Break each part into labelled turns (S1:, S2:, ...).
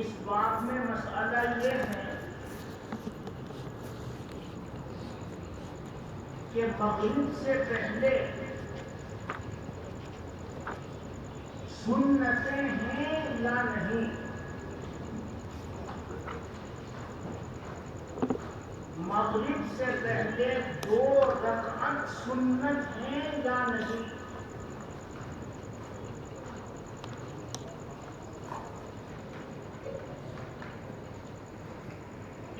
S1: اس باب میں مسئلہ یہ ہے کہ مغرب سے پہلے سنتیں ہیں یا نہیں. مغرب سے پہلے 2 رکعت سنت ہیں یا نہیں.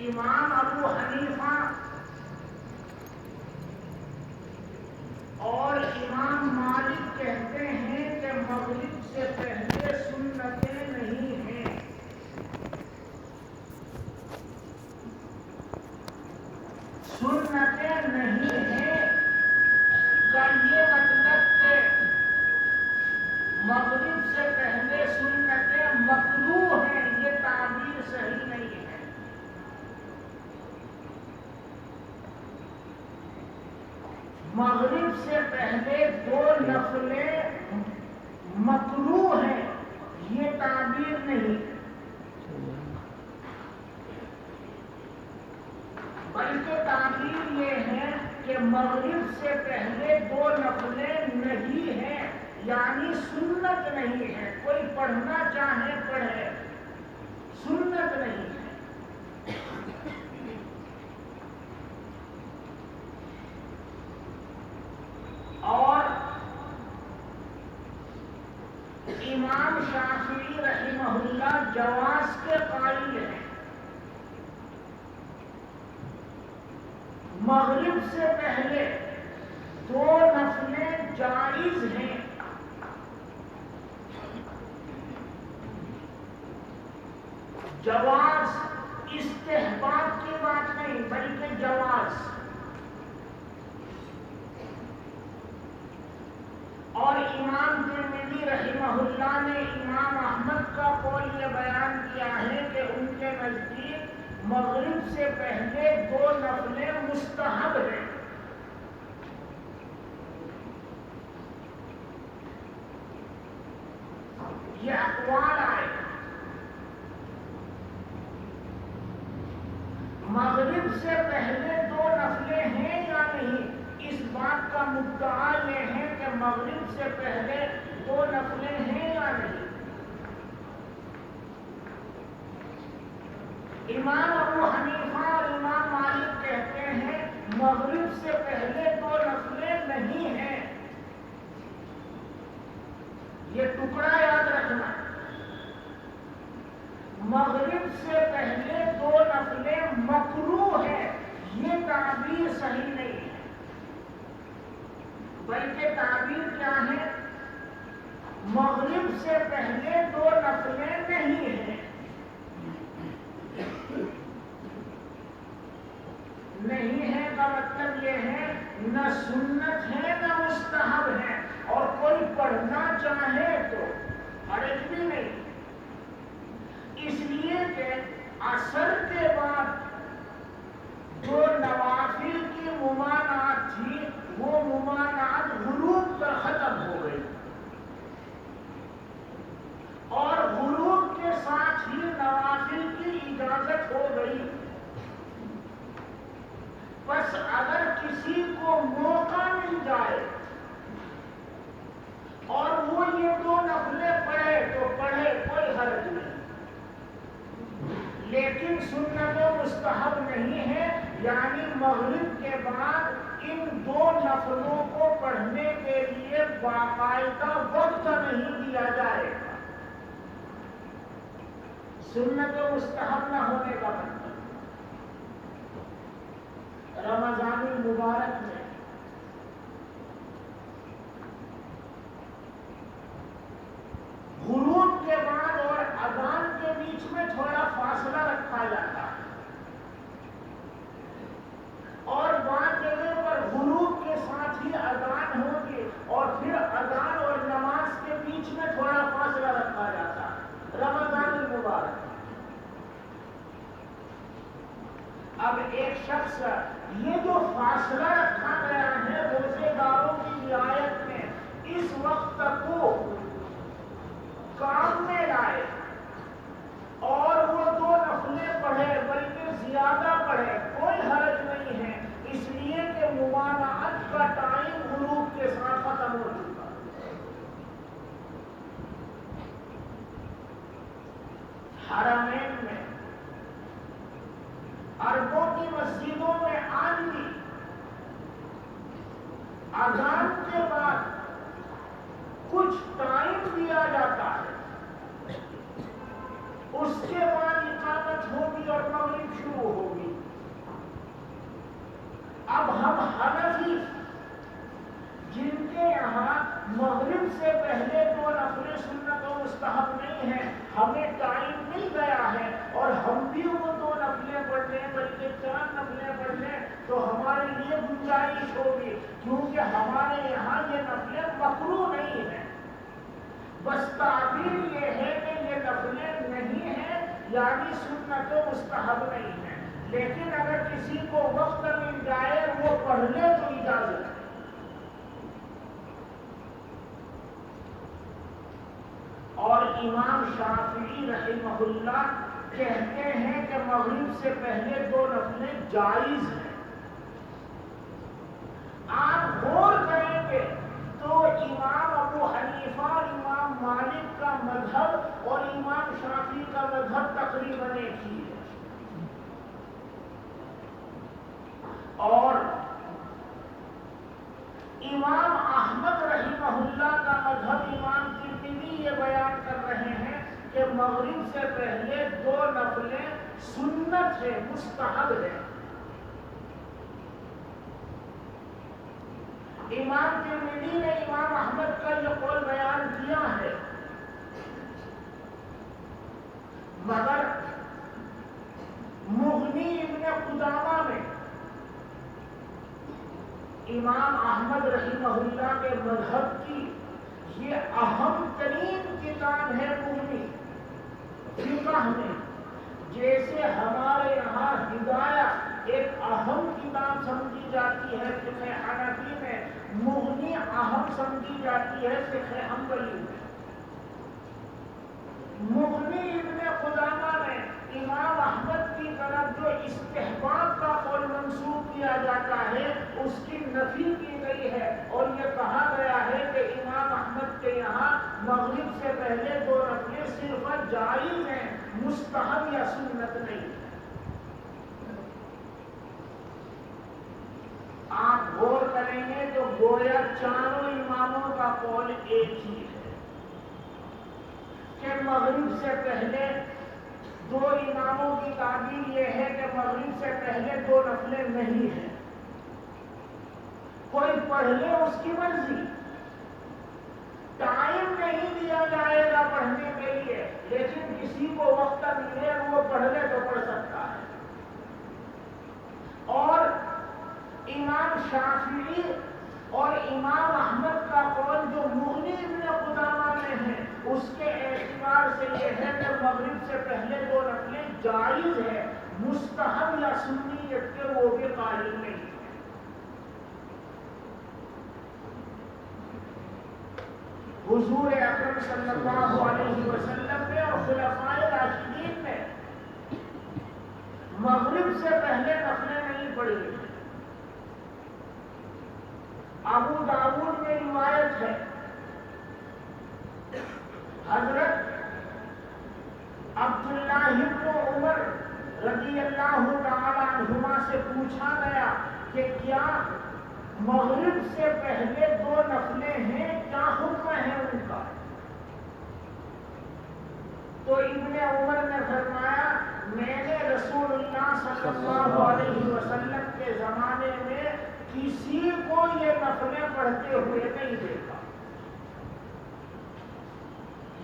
S1: امام ابو حنیفہ اور امام مالک کہتے ہیں کہ مغرب سے پہلے سنتیں نہیں ہیں. سنتیں نہیں ہیں کا یہ مطلب کہ مغرب سے پہلے سنتیں مکروہ ہیں، یہ تعبیر صحیح نہیں ہے. مغرب سے پہلے 2 نفلیں مکروہ ہیں، یہ تعبیر نہیں، بلکہ تعبیر یہ ہے کہ مغرب سے پہلے 2 نفلیں نہیں ہیں، یعنی سنت نہیں ہے. کوئی پڑھنا چاہے پڑھے، سنت نہیں ہے. اور امام شافعی رحمہ اللہ جواز کے قائل ہیں. مغرب سے پہلے 2 نفلیں جائز ہیں. جواز استحباب کی بات نہیں بلکہ جواز. اور امام ترمذی رحمہ اللہ نے امام احمد کا قول یہ بیان کیا ہے کہ ان کے نزدیک مغرب سے پہلے 2 نفلیں مستحب ہیں. یہ اقوال آئے. مغرب سے پہلے 2 نفلیں ہیں یا نہیں، اس بات کا مدعا یہ ہے کہ مغرب سے پہلے 2 نفلیں ہیں یا نہیں. امام ابو حنیفہ اور امام مالک کہتے ہیں مغرب سے پہلے 2 نفلیں نہیں ہیں. یہ ٹکڑا یاد رکھنا، مغرب سے پہلے 2 نفلیں مکروہ ہیں، یہ تعبیر صحیح نہیں ہے، بلکہ تعبیر کیا ہے، مغرب سے پہلے 2 نفلیں نہیں ہیں. نہیں ہے کا مطلب یہ ہے نہ سنت ہے نہ مستحب ہے، اور کوئی پڑھنا چاہے تو حرج بھی نہیں. اس لیے کہ عصر کے بعد جو نوافل کی ممانعت تھی وہ ممانعت غروب پر ختم ہو گئی، اور غروب کے ساتھ ہی نوافل کی اجازت ہو گئی. بس اگر کسی کو موقع مل جائے اور وہ یہ 2 نفلیں پڑھے تو پڑھے، کوئی حرج نہیں. لیکن سنت و مستحب نہیں ہے، یعنی مغرب کے بعد ان 2 نفلوں کو پڑھنے کے لیے باقاعدہ وقت نہیں دیا جائے گا. سنت و مستحب نہ ہونے کا مطلب رمضان المبارک میں غروب کے بعد اور اذان کے بیچ میں تھوڑا فاصلہ رکھا جاتا ہے، اور بعض جگہ پر غروب کے ساتھ ہی اذان ہوگی اور پھر اذان اور نماز کے بیچ میں تھوڑا فاصلہ رکھا جاتا ہے. رمضان المبارک اب ایک شخص یہ جو فاصلہ رکھا گیا ہے روزے داروں کی رعایت میں، اس وقت کو کام میں لائے اور حرمین میں، عربوں کی مسجدوں میں آج بھی اذان کے بعد کچھ ٹائم دیا جاتا ہے، اس کے بعد اقامت ہوگی اور مغرب شروع ہوگی۔ اب ہم حنفی جن کے یہاں مغرب سے پہلے 2 نفلیں سنت و مستحب نہیں ہیں، ہمیں ٹائم مل گیا ہے اور ہم بھی وہ 2 نفلیں پڑھ لیں بلکہ 4 نفلیں پڑھ لیں تو ہمارے لیے گنجائش ہوگی، کیونکہ ہمارے یہاں یہ نفلیں مکروہ نہیں ہیں، بس تعبیر یہ ہے کہ یہ نفلیں نہیں ہیں یعنی سنت و مستحب نہیں ہیں، لیکن اگر کسی کو وقت مل جائے وہ پڑھ لے تو اجازت ہے۔ اور امام شافعی رحمہ اللہ کہتے ہیں کہ مغرب سے پہلے 2 نفلیں جائز ہیں۔ آپ غور کریں گے تو امام ابو حنیفہ اور امام مالک کا مذہب اور امام شافعی کا مذہب تقریباً ایک ہی ہے، اور امام احمد رحمہ اللہ کا مذہب امام ترمذی یہ بیان کر رہے ہیں کہ مغرب سے پہلے 2 نفلیں سنت ہے، مستحب ہے۔ امام ترمذی نے امام احمد کا یہ قول بیان کیا ہے، مگر مغنی ابن قدامہ میں امام احمد رحمہ اللہ کے مذہب کی یہ اہم ترین کتاب ہے مغنی فقہ میں، جیسے ہمارے یہاں ہدایہ ایک اہم کتاب سمجھی جاتی ہے فقہ حنفی میں، مغنی اہم سمجھی جاتی ہے فقہ حنبلی میں۔ مغنی ابن قدامہ میں امام احمد کی طرف جو استحباب کا قول منسوب کیا جاتا ہے اس کی نفی کی گئی ہے، اور یہ کہا گیا ہے کہ امام احمد کے یہاں مغرب سے پہلے 2 نفلیں صرف جائز ہیں، مستحب یا سنت نہیں۔ آپ غور کریں گے تو گویا چاروں اماموں کا قول ایک ہی ہے کہ مغرب سے پہلے 2 اماموں کی تعبیر یہ ہے کہ مغرب سے پہلے 2 نفلیں نہیں ہیں، کوئی پڑھ لے اس کی مرضی، ٹائم نہیں دیا جائے گا پڑھنے کے لیے، لیکن کسی کو وقت ملے وہ پڑھ لے تو پڑھ سکتا ہے۔ اور امام شافعی اور امام احمد کا قول جو مغنی ابن قدامہ میں ہے اس کے اعتبار سے یہ ہے کہ مغرب سے پہلے 2 نفلیں جائز ہے، مستحب یا سنیت کے وہ بھی قائل نہیں ہے۔ حضور اکرم صلی اللہ علیہ وسلم نے اور خلفائے راشدین نے مغرب سے پہلے نفلیں نہیں پڑھی۔ ابو داؤد میں روایت ہے، حضرت عبداللہ بن عمر رضی اللہ تعالی عنہما سے پوچھا گیا کہ کیا مغرب سے پہلے 2 نفلیں ہیں، کیا حکم ہے ان کا؟ تو ابن عمر نے فرمایا میں نے رسول اللہ صلی اللہ علیہ وسلم کے زمانے میں کسی کو یہ نفلیں پڑھتے ہوئے نہیں دیکھا۔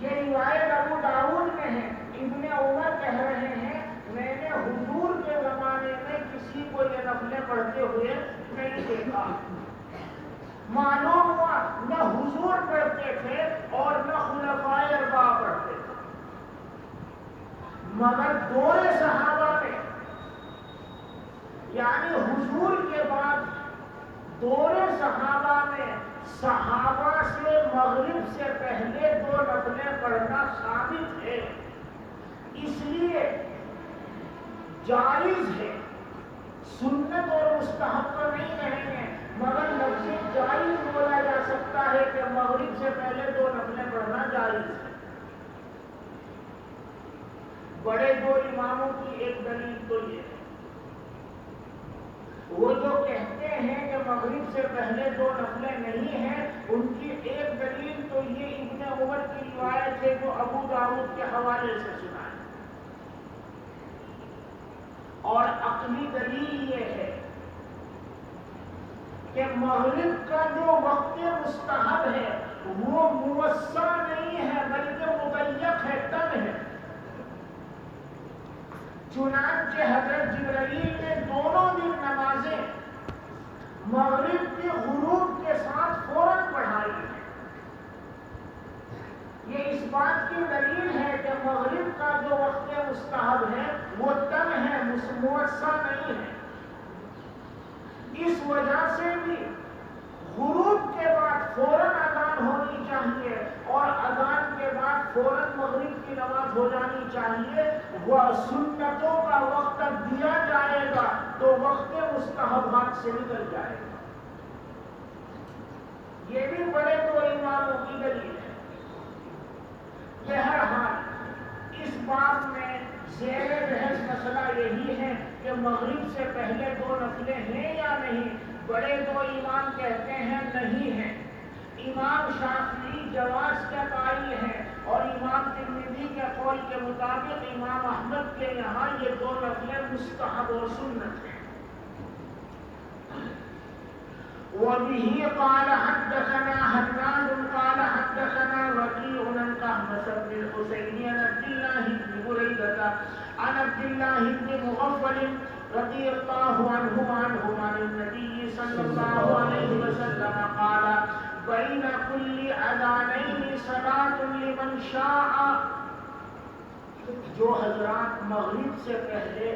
S1: یہ روایت ابو داؤد میں ہے، ابن عمر کہہ رہے ہیں میں نے حضور کے زمانے میں کسی کو یہ نفلیں پڑھتے ہوئے نہیں دیکھا۔ معلوم ہوا نہ حضور پڑھتے تھے اور نہ خلفائے اربعہ پڑھتے تھے، مگر دور صحابہ میں یعنی حضور کے بعد دور صحابہ میں صحابہ سے مغرب سے پہلے 2 نفلیں پڑھنا ثابت ہے، اس لیے جائز ہے، سنت اور مستحب تو نہیں کہیں گے، مگر لفظ جائز بولا جا سکتا ہے کہ مغرب سے پہلے 2 نفلیں پڑھنا جائز ہے۔ بڑے دو اماموں کی ایک دلیل تو یہ ہے، وہ جو کہتے ہیں کہ مغرب سے پہلے دو نفلیں نہیں ہیں، ان کی ایک دلیل تو یہ ابن عمر کی روایت ہے جو ابو داؤد کے حوالے سے سنا ہے، اور عقلی دلیل یہ ہے کہ مغرب کا جو وقت مستحب ہے وہ موسع نہیں ہے بلکہ مضیق ہے، تنگ ہے۔ چنانچہ حضرت جبرائیل نے دونوں دن نمازیں مغرب کی غروب کے ساتھ فوراً پڑھائی ہے۔ یہ اس بات کی دلیل ہے کہ مغرب کا جو وقت مستحب ہے وہ تنگ ہے، موسع نہیں ہے۔ اس وجہ سے بھی غروب کے بعد فوراً اذان ہونی چاہیے اور اذان کے بعد فوراً مغرب کی نماز ہو جانی چاہیے۔ وہ سنتوں کا وقت دیا جائے گا تو وقت مستحبات سے نکل جائے گا۔ یہ بھی بڑے دو اماموں کی دلیل ہے۔ بہرحال اس بات میں زیر بحث مسئلہ یہی ہے کہ مغرب سے پہلے دو نفلیں ہیں یا نہیں۔ بڑے دو امام کہتے ہیں نہیں ہیں، امام شافعی جواز کا قائل ہے، اور امام ترمذی کے قول کے مطابق امام احمد کے یہاں یہ دو نفلیں مستحب و سنت ہیں۔ وبه قال حدثنا حناد قال حدثنا وكيع عن قهمس بن الحسين عن عبد الله بن بريدة عن عبد الله بن مغفل رضي الله عنه عن النبي صلى الله عليه وسلم قال بين كل اذانين صلاة لمن شاء۔ جو حضرات مغرب سے پہلے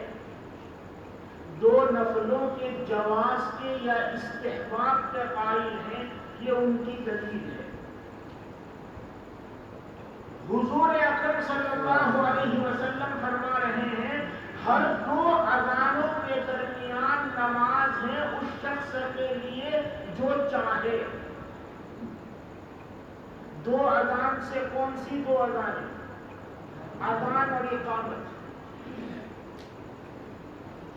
S1: دو نفلوں کے جواز کے یا استحباب کے قائل ہیں، یہ ان کی دلیل ہے۔ حضور اکرم صلی اللہ علیہ وسلم فرما رہے ہیں ہر دو اذانوں کے درمیان نماز ہے اس شخص کے لیے جو چاہے۔ دو اذان سے کون سی دو اذانیں؟ اذان اور اقامت۔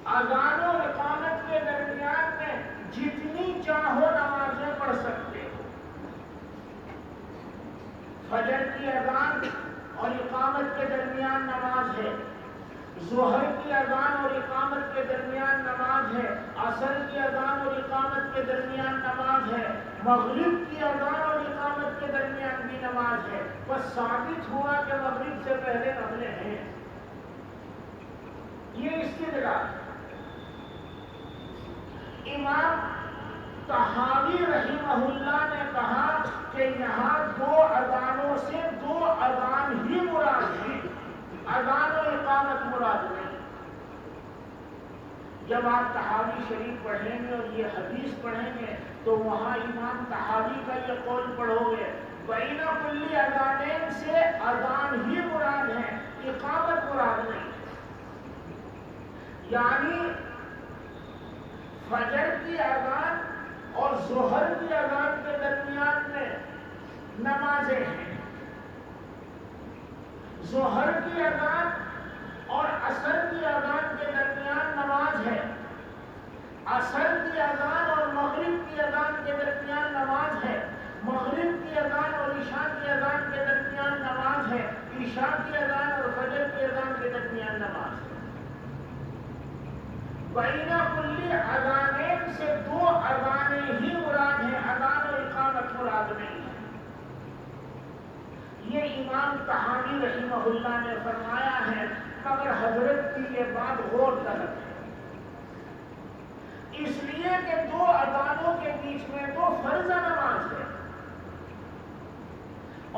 S1: اذان اور اقامت کے درمیان میں جتنی چاہو نمازیں پڑھ سکتے ہو۔ فجر کی اذان اور اقامت کے درمیان نماز ہے، ظہر کی اذان اور اقامت کے درمیان نماز ہے، عصر کی اذان اور اقامت کے درمیان نماز ہے، مغرب کی اذان اور اقامت کے درمیان بھی نماز ہے۔ بس ثابت ہوا کہ مغرب سے پہلے نفلیں ہیں، یہ استدلال ہے۔ امام طحاوی رحمہ اللہ نے کہا کہ یہاں دو اذانوں سے دو اذان ہی مراد ہیں، اذان و اقامت مراد نہیں۔ جب آپ طحاوی شریف پڑھیں گے اور یہ حدیث پڑھیں گے تو وہاں امام طحاوی کا یہ قول پڑھو گے بین کل اذانین سے اذان ہی مراد ہے، اقامت مراد نہیں۔ یعنی فجر کی اذان اور ظہر کی اذان کے درمیان میں نمازیں ہیں، ظہر کی اذان اور عصر کی اذان کے درمیان نماز ہے، عصر کی اذان اور مغرب کی اذان کے درمیان نماز ہے، مغرب کی اذان اور عشاء کی اذان کے درمیان نماز ہے، عشاء کی اذان اور فجر کی اذان کے درمیان نماز ہے۔ بین کل اذانین سے دو اذانیں ہی مراد ہیں، اذان و اقامت مراد نہیں ہے۔ یہ امام طحاوی رحمہ اللہ نے فرمایا ہے، مگر حضرت کی یہ بات غور طلب ہے، اس لیے کہ دو اذانوں کے بیچ میں تو فرض نماز ہے،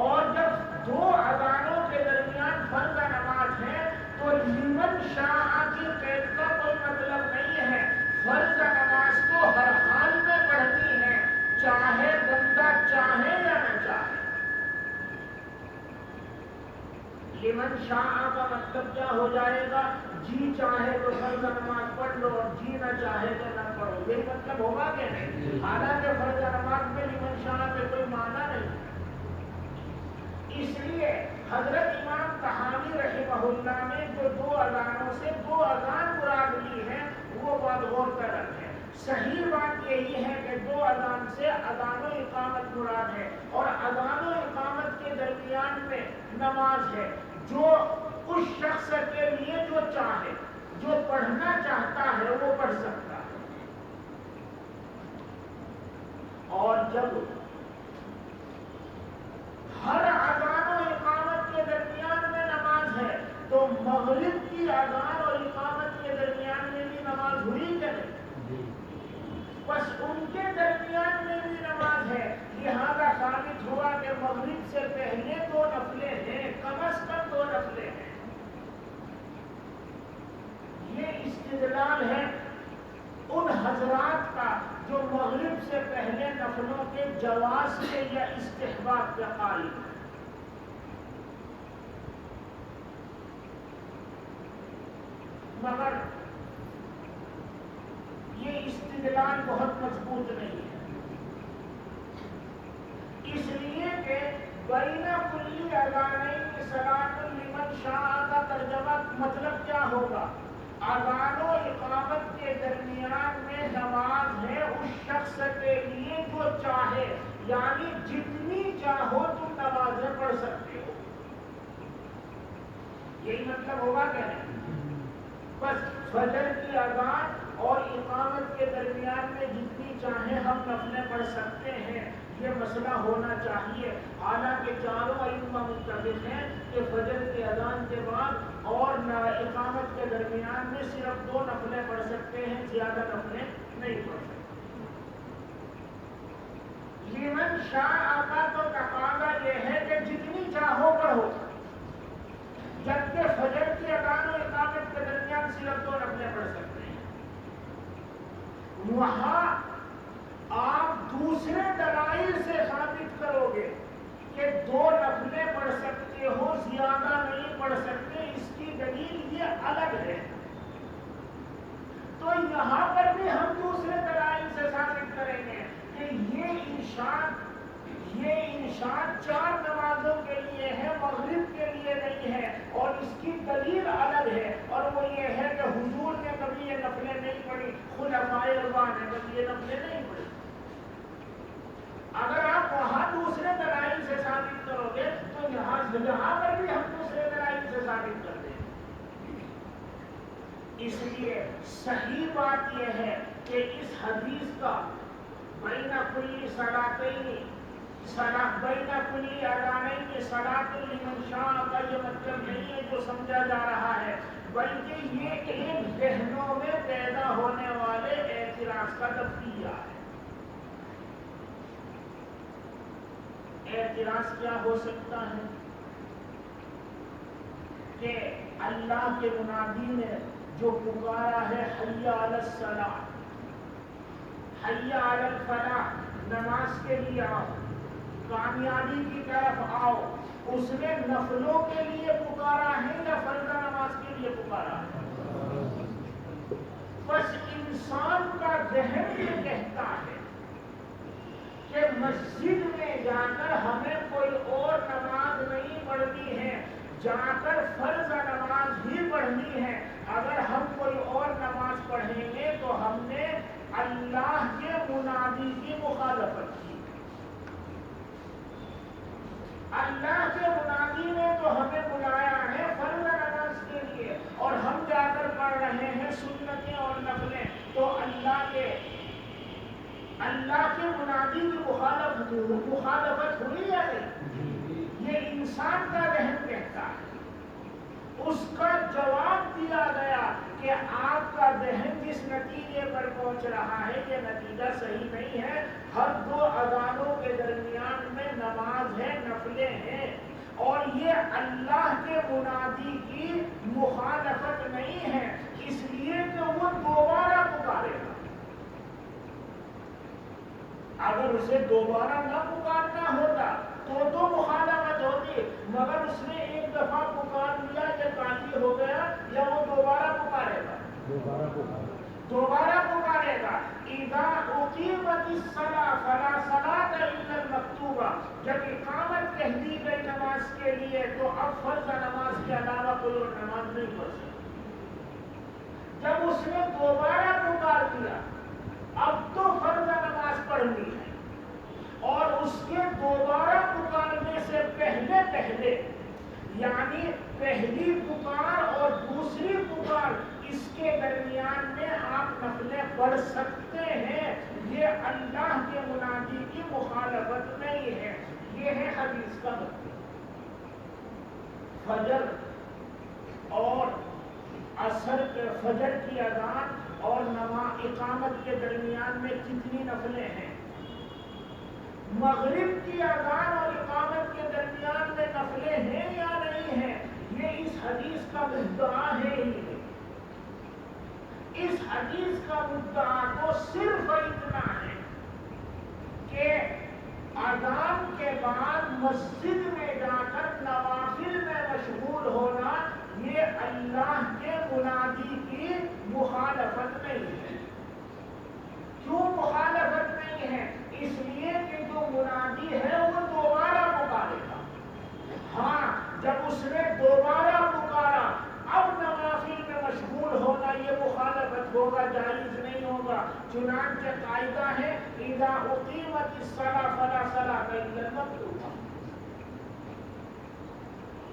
S1: اور جب دو اذانوں کے درمیان فرض نماز ہے تو لمن شاء کی قید کا کوئی مطلب نہیں ہے۔ فرض نماز تو ہر حال میں پڑھنی ہے، چاہے بندہ چاہے یا نہ چاہے۔ لمن شاء کا مطلب کیا ہو جائے گا؟ جی چاہے تو فرض نماز پڑھ لو اور جی نہ چاہے تو نہ پڑھو، یہ مطلب ہوگا کہ نہیں؟ حالانکہ فرض نماز میں لمن شاء پہ کوئی معنی نہیں۔ اس لیے حضرت امام طحاوی رحمہ رحمہ اللہ نے جو دو اذانوں سے دو اذان مراد لی ہے وہ بات غور طلب ہے۔ صحیح بات یہی ہے کہ دو اذان سے اذان و اقامت مراد ہے، اور اذان و اقامت کے درمیان میں نماز ہے، جو اس شخص کے لیے جو چاہے، جو پڑھنا چاہتا ہے وہ پڑھ سکتا ہے۔ اور جب ہر اذان و اقامت کے درمیان میں نماز ہے تو مغرب کی اذان اور اقامت کے درمیان میں بھی نماز ہوئی کہ نہیں؟ بس ان کے درمیان میں بھی نماز ہے، لہذا ثابت ہوا کہ مغرب سے پہلے دو نفلیں ہیں، کم از کم دو نفلیں ہیں۔ یہ استدلال ہے ان حضرات کا جو مغرب سے پہلے نفلوں کے جواز کے یا استحباب کے قائل ہیں۔ مگر یہ استدلال بہت مضبوط نہیں ہے، اس لیے کہ بین کلی اذانین صلاۃ لمن شاء کا ترجمہ مطلب کیا ہوگا؟ اذان و اقامت کے درمیان میں نماز ہے اس شخص کے لیے جو چاہے، یعنی جتنی چاہو تم نمازیں پڑھ سکتے ہو، یہی مطلب ہوگا کہ نہیں؟ بس فجر کی اذان اور اقامت کے درمیان میں جتنی چاہیں ہم نفلیں پڑھ سکتے ہیں، یہ مسئلہ ہونا چاہیے۔ حالانکہ چاروں ائمہ متفق ہیں کہ فجر کی اذان کے بعد اور اقامت کے درمیان میں صرف دو نفلیں پڑھ سکتے ہیں، زیادہ نفلیں نہیں پڑھ سکتے۔ لمن شاء کا تو تقاضا یہ ہے کہ جتنی چاہو پڑھو، جبکہ فجر کی اذان و اقامت کے درمیان صرف دو نفلیں پڑھ سکتے ہیں۔ وہاں آپ دوسرے دلائل سے ثابت کرو گے کہ دو نفلیں پڑھ سکتے ہو، زیادہ نہیں پڑھ سکتے، اس کی دلیل یہ الگ ہے۔ تو یہاں پر بھی ہم دوسرے دلائل سے ثابت کریں گے کہ یہ انشاء چار نمازوں کے لیے ہے، مغرب کے لیے نہیں ہے، اور اس کی دلیل الگ ہے، اور وہ یہ ہے کہ حضور نے کبھی یہ نفلیں نہیں پڑھی، خلفائے اربعہ نے کبھی یہ نفلیں نہیں پڑھی۔ اگر آپ وہاں دوسرے دلائل سے ثابت کرو گے تو یہاں پر بھی ہم دوسرے دلائل سے ثابت کر دیں گے۔ اس لیے صحیح بات یہ ہے کہ اس حدیث کا بین کلی صلاتین بین کلی اذانین صلاۃ لمن شاء کا یہ مطلب نہیں ہے جو سمجھا جا رہا ہے، بلکہ یہ ایک ذہنوں میں پیدا ہونے والے اعتراض کا تفصیلہ ہے۔ اعتراض کیا ہو سکتا ہے کہ اللہ کے منادی نے جو پکارا ہے حی علی الصلاۃ، حی علی الفلاح، نماز کے لیے آؤ، کامیابی کی طرف آؤ، اس نے نفلوں کے لیے پکارا ہے یا فرض نماز کے لیے پکارا ہے؟ بس انسان کا ذہن یہ کہتا ہے کہ مسجد میں جا کر ہمیں کوئی اور نماز نہیں پڑھنی ہے، جا کر فرض نماز ہی پڑھنی ہے۔ اگر ہم کوئی اور نماز پڑھیں گے تو ہم نے اللہ کے منادی کی مخالفت کی۔ اللہ کے منادی نے تو ہمیں بلایا ہے فرض نماز کے لیے، اور ہم جا کر پڑھ رہے ہیں سنتیں اور نفلیں، تو اللہ کے منادی کی مخالفت ہوئی یا نہیں؟ یہ انسان کا ذہن کہتا ہے۔ اس کا جواب دیا گیا کہ آپ کا ذہن جس نتیجے پر پہنچ رہا ہے یہ نتیجہ صحیح نہیں ہے۔ ہر دو اذانوں کے درمیان میں نماز ہے، نفلیں ہیں، اور یہ اللہ کے منادی کی مخالفت نہیں ہے، اس لیے کہ وہ دوبارہ پکارے گا۔ اگر اسے دوبارہ نہ پکارنا ہوتا تو مخالفت ہوتی، مگر اس نے ایک دفعہ پکار لیا، یہ کافی ہو گیا، یا وہ دوبارہ پکارے گا؟ دوبارہ پکارے گا۔ اذا اقیمت الصلاۃ فلا صلاۃ الا المکتوبہ، جب اقامت کہہ دی گئی نماز کے لیے تو اب فرض نماز کے علاوہ کوئی اور نہیں پڑھ سکتی. جب اس نے دوبارہ پکار دیا اب تو فرض نماز پڑھنی ہے اور اس کے دوبارہ پکارنے سے پہلے یعنی پہلی پکار اور دوسری پکار اس کے درمیان میں آپ نفلیں پڑھ سکتے ہیں. یہ اللہ کے منادی کی مخالفت نہیں ہے. یہ ہے حدیث کا مطلب. فجر اور عصر کے فجر کی اذان اور نماز اقامت کے درمیان میں کتنی نفلیں ہیں؟ مغرب کی اذان اور اقامت کے درمیان میں نفلیں ہیں یا نہیں ہیں؟ یہ اس حدیث کا مدعا ہے ہی نہیں. اس حدیث کا مدعا تو صرف اتنا ہے کہ اذان کے بعد مسجد میں جا کر نوافل میں مشغول ہونا یہ اللہ کے منادی کی مخالفت نہیں ہے. کیوں مخالفت نہیں ہے؟ اس لیے کہ جو منادی ہے وہ دوبارہ پکارے گا. ہاں جب اس نے دوبارہ پکارا اب نوافل میں مشغول ہونا یہ مخالفت ہوگا، جائز نہیں ہوگا. چنانچہ قاعدہ ہے اذا اقیمت الصلاۃ فلا صلاۃ الا المکتوبہ.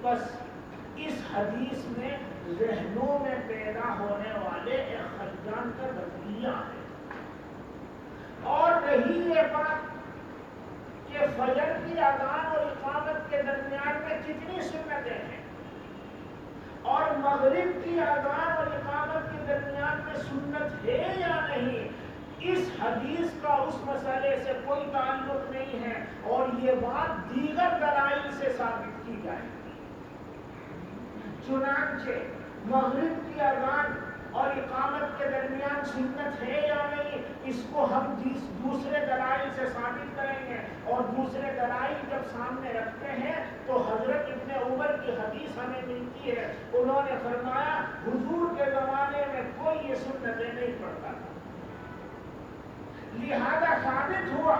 S1: بس اس حدیث میں ذہنوں میں پیدا ہونے والے ایک خلجان کا نظریہ ہے. اور رہی یہ بات کہ فجر کی اذان اور اقامت کے درمیان میں کتنی سنتیں ہیں اور مغرب کی اذان اور اقامت کے درمیان میں سنت ہے یا نہیں، اس حدیث کا اس مسئلے سے کوئی تعلق نہیں ہے اور یہ بات دیگر دلائل سے ثابت کی جائے گی. چنانچہ مغرب کی اذان اور اقامت کے درمیان سنت ہے یا نہیں اس کو ہم دوسرے دلائل سے ثابت کریں گے. اور دوسرے دلائل جب سامنے رکھتے ہیں تو حضرت ابن عمر کی حدیث ہمیں ملتی ہے. انہوں نے فرمایا حضور کے زمانے میں کوئی یہ سنتیں نہیں پڑھتا تھا. لہذا ثابت ہوا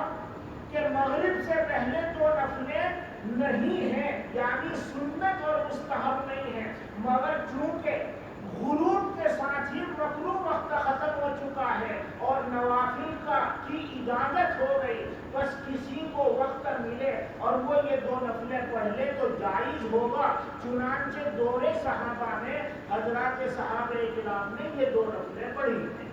S1: کہ مغرب سے پہلے تو نفلیں نہیں ہیں یعنی سنت اور مستحب نہیں ہے، مگر چونکہ غروب کے ساتھ ہی مطلوب وقت ختم ہو چکا ہے اور نوافل کی اجازت ہو گئی، بس کسی کو وقت ملے اور وہ یہ دو نفلیں پڑھ لے تو جائز ہوگا. چنانچہ دور صحابہ نے حضرات صحابہ کرام نے یہ دو نفلیں پڑھی ہیں.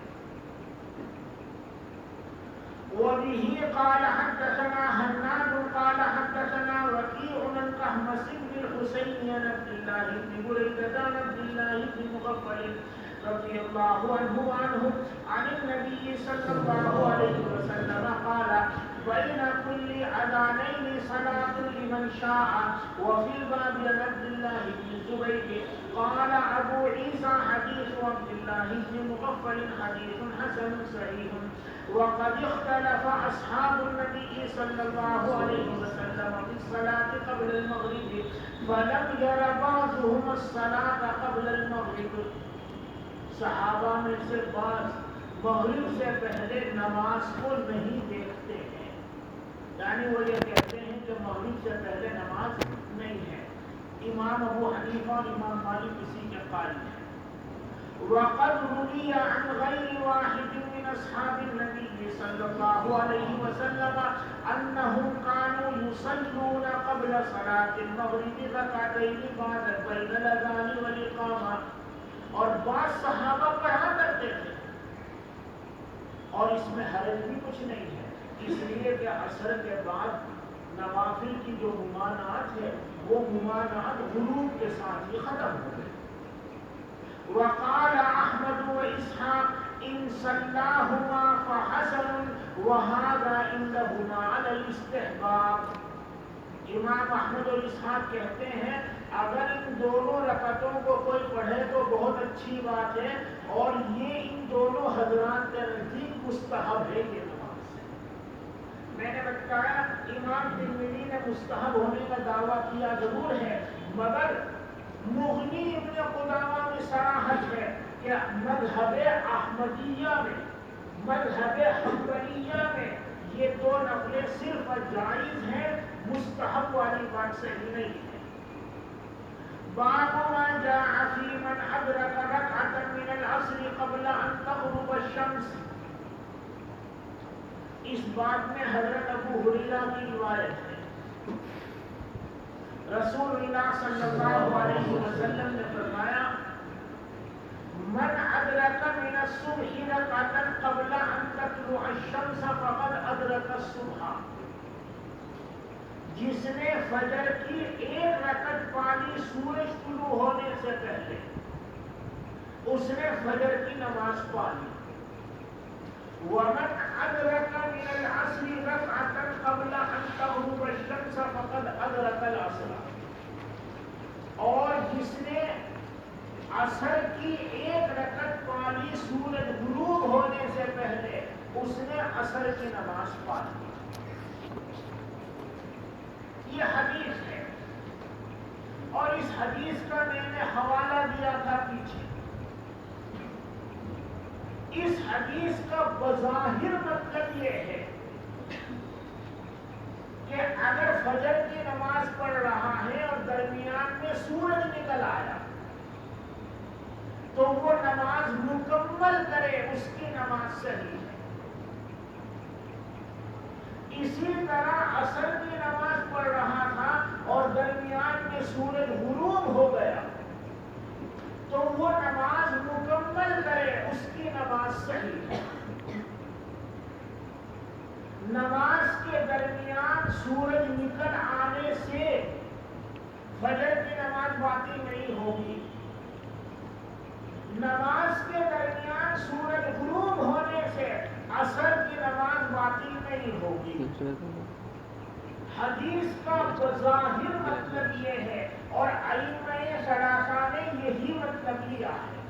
S1: وبه قال حدثنا هناد قال حدثنا وكيع عن قهمس بن الحسين عن عبد الله بن بريدة عن عبد الله بن مغفل رضي الله عنه عن النبي صلى الله عليه وسلم قال بين كل اذانين صلاة لمن شاء. وفي الباب عن عبد الله بن الزبير قال ابو عيسى حديث عبد الله بن مغفل حديث حسن صحيح. وقد اختلف اصحاب النبي صلى الله عليه وسلم في الصلاة قبل المغرب فلم ير بعضهم الصلاة قبل المغرب. صحابہ میں سے بعض مغرب سے پہلے نماز کو نہیں دیکھتے ہیں، یعنی وہ یہ کہتے ہیں کہ مغرب سے پہلے نماز نہیں ہے. امام ابو حنیفہ اور امام مالک اسی کے قائل ہیں. وقد روي عن غير واحد من اصحاب النبي صلى الله عليه وسلم انهم كانوا يصلون قبل صلاة المغرب ركعتين بعد بين الاذان والاقامة. اور بعض صحابہ پڑھا کرتے تھے اور اس میں حرج بھی کچھ نہیں ہے، اس لیے کہ عصر کے بعد نوافل کی جو ممانعت ہے وہ ممانعت غروب کے ساتھ ہی ختم ہو گئی. وقال احمد واسحاق ان صلاهما فحسن وهذا عندهما على الاستحباب. امام احمد اور اسحاق کہتے ہیں اگر ان دونوں رکعتوں کو کوئی پڑھے تو بہت اچھی بات ہے اور یہ ان دونوں حضرات کے نزدیک مستحب ہے. یہ نماز میں نے بتایا امام ترمذی نے مستحب ہونے کا دعویٰ کیا ضرور ہے، مگر مغنی ابن قدامہ میں صراحت ہے کہ مذہب احمدیہ میں مذہب حنبلیہ میں یہ دو نفلیں صرف جائز ہیں، مستحب والی بات صحیح نہیں ہے. باب ما جاء فی من ادرک رکعۃ من العصر قبل ان تغرب الشمس. اس بات میں حضرت ابو ہریرہ کی روایت ہے. رسول اللہ صلی اللہ علیہ وسلم نے فرمایا من ادرک من الصبح رکعۃ قبل ان تطلع الشمس فقد ادرک الصبح. جس نے فجر کی ایک رکعت پالی سورج طلوع ہونے سے پہلے اس نے فجر کی نماز پالی. ومن ادرک من العصر رکعۃ قبل ان تغرب الشمس فقد ادرک العصر. اور جس نے عصر کی ایک رکعت پالی سورج غروب ہونے سے پہلے اس نے عصر کی نماز پالی. یہ حدیث ہے اور اس حدیث کا میں نے حوالہ دیا تھا پیچھے. اس حدیث کا بظاہر مطلب یہ ہے کہ اگر فجر کی نماز پڑھ رہا ہے اور درمیان میں سورج نکل آیا تو وہ نماز مکمل کرے, اس کی نماز صحیح ہے. اسی طرح عصر کی نماز پڑھ رہا تھا اور درمیان میں سورج غروب ہو گیا تو وہ نماز مکمل کرے, اس کی نماز صحیح ہے. نماز کے درمیان سورج نکل آنے سے فجر کی نماز باطل نہیں ہوگی. نماز کے درمیان سورج غروب ہونے سے عصر کی نماز باطل نہیں ہوگی. حدیث کا بظاہر مطلب یہ ہے اور ائمہ ثلاثہ نے یہی مطلب لیا ہے.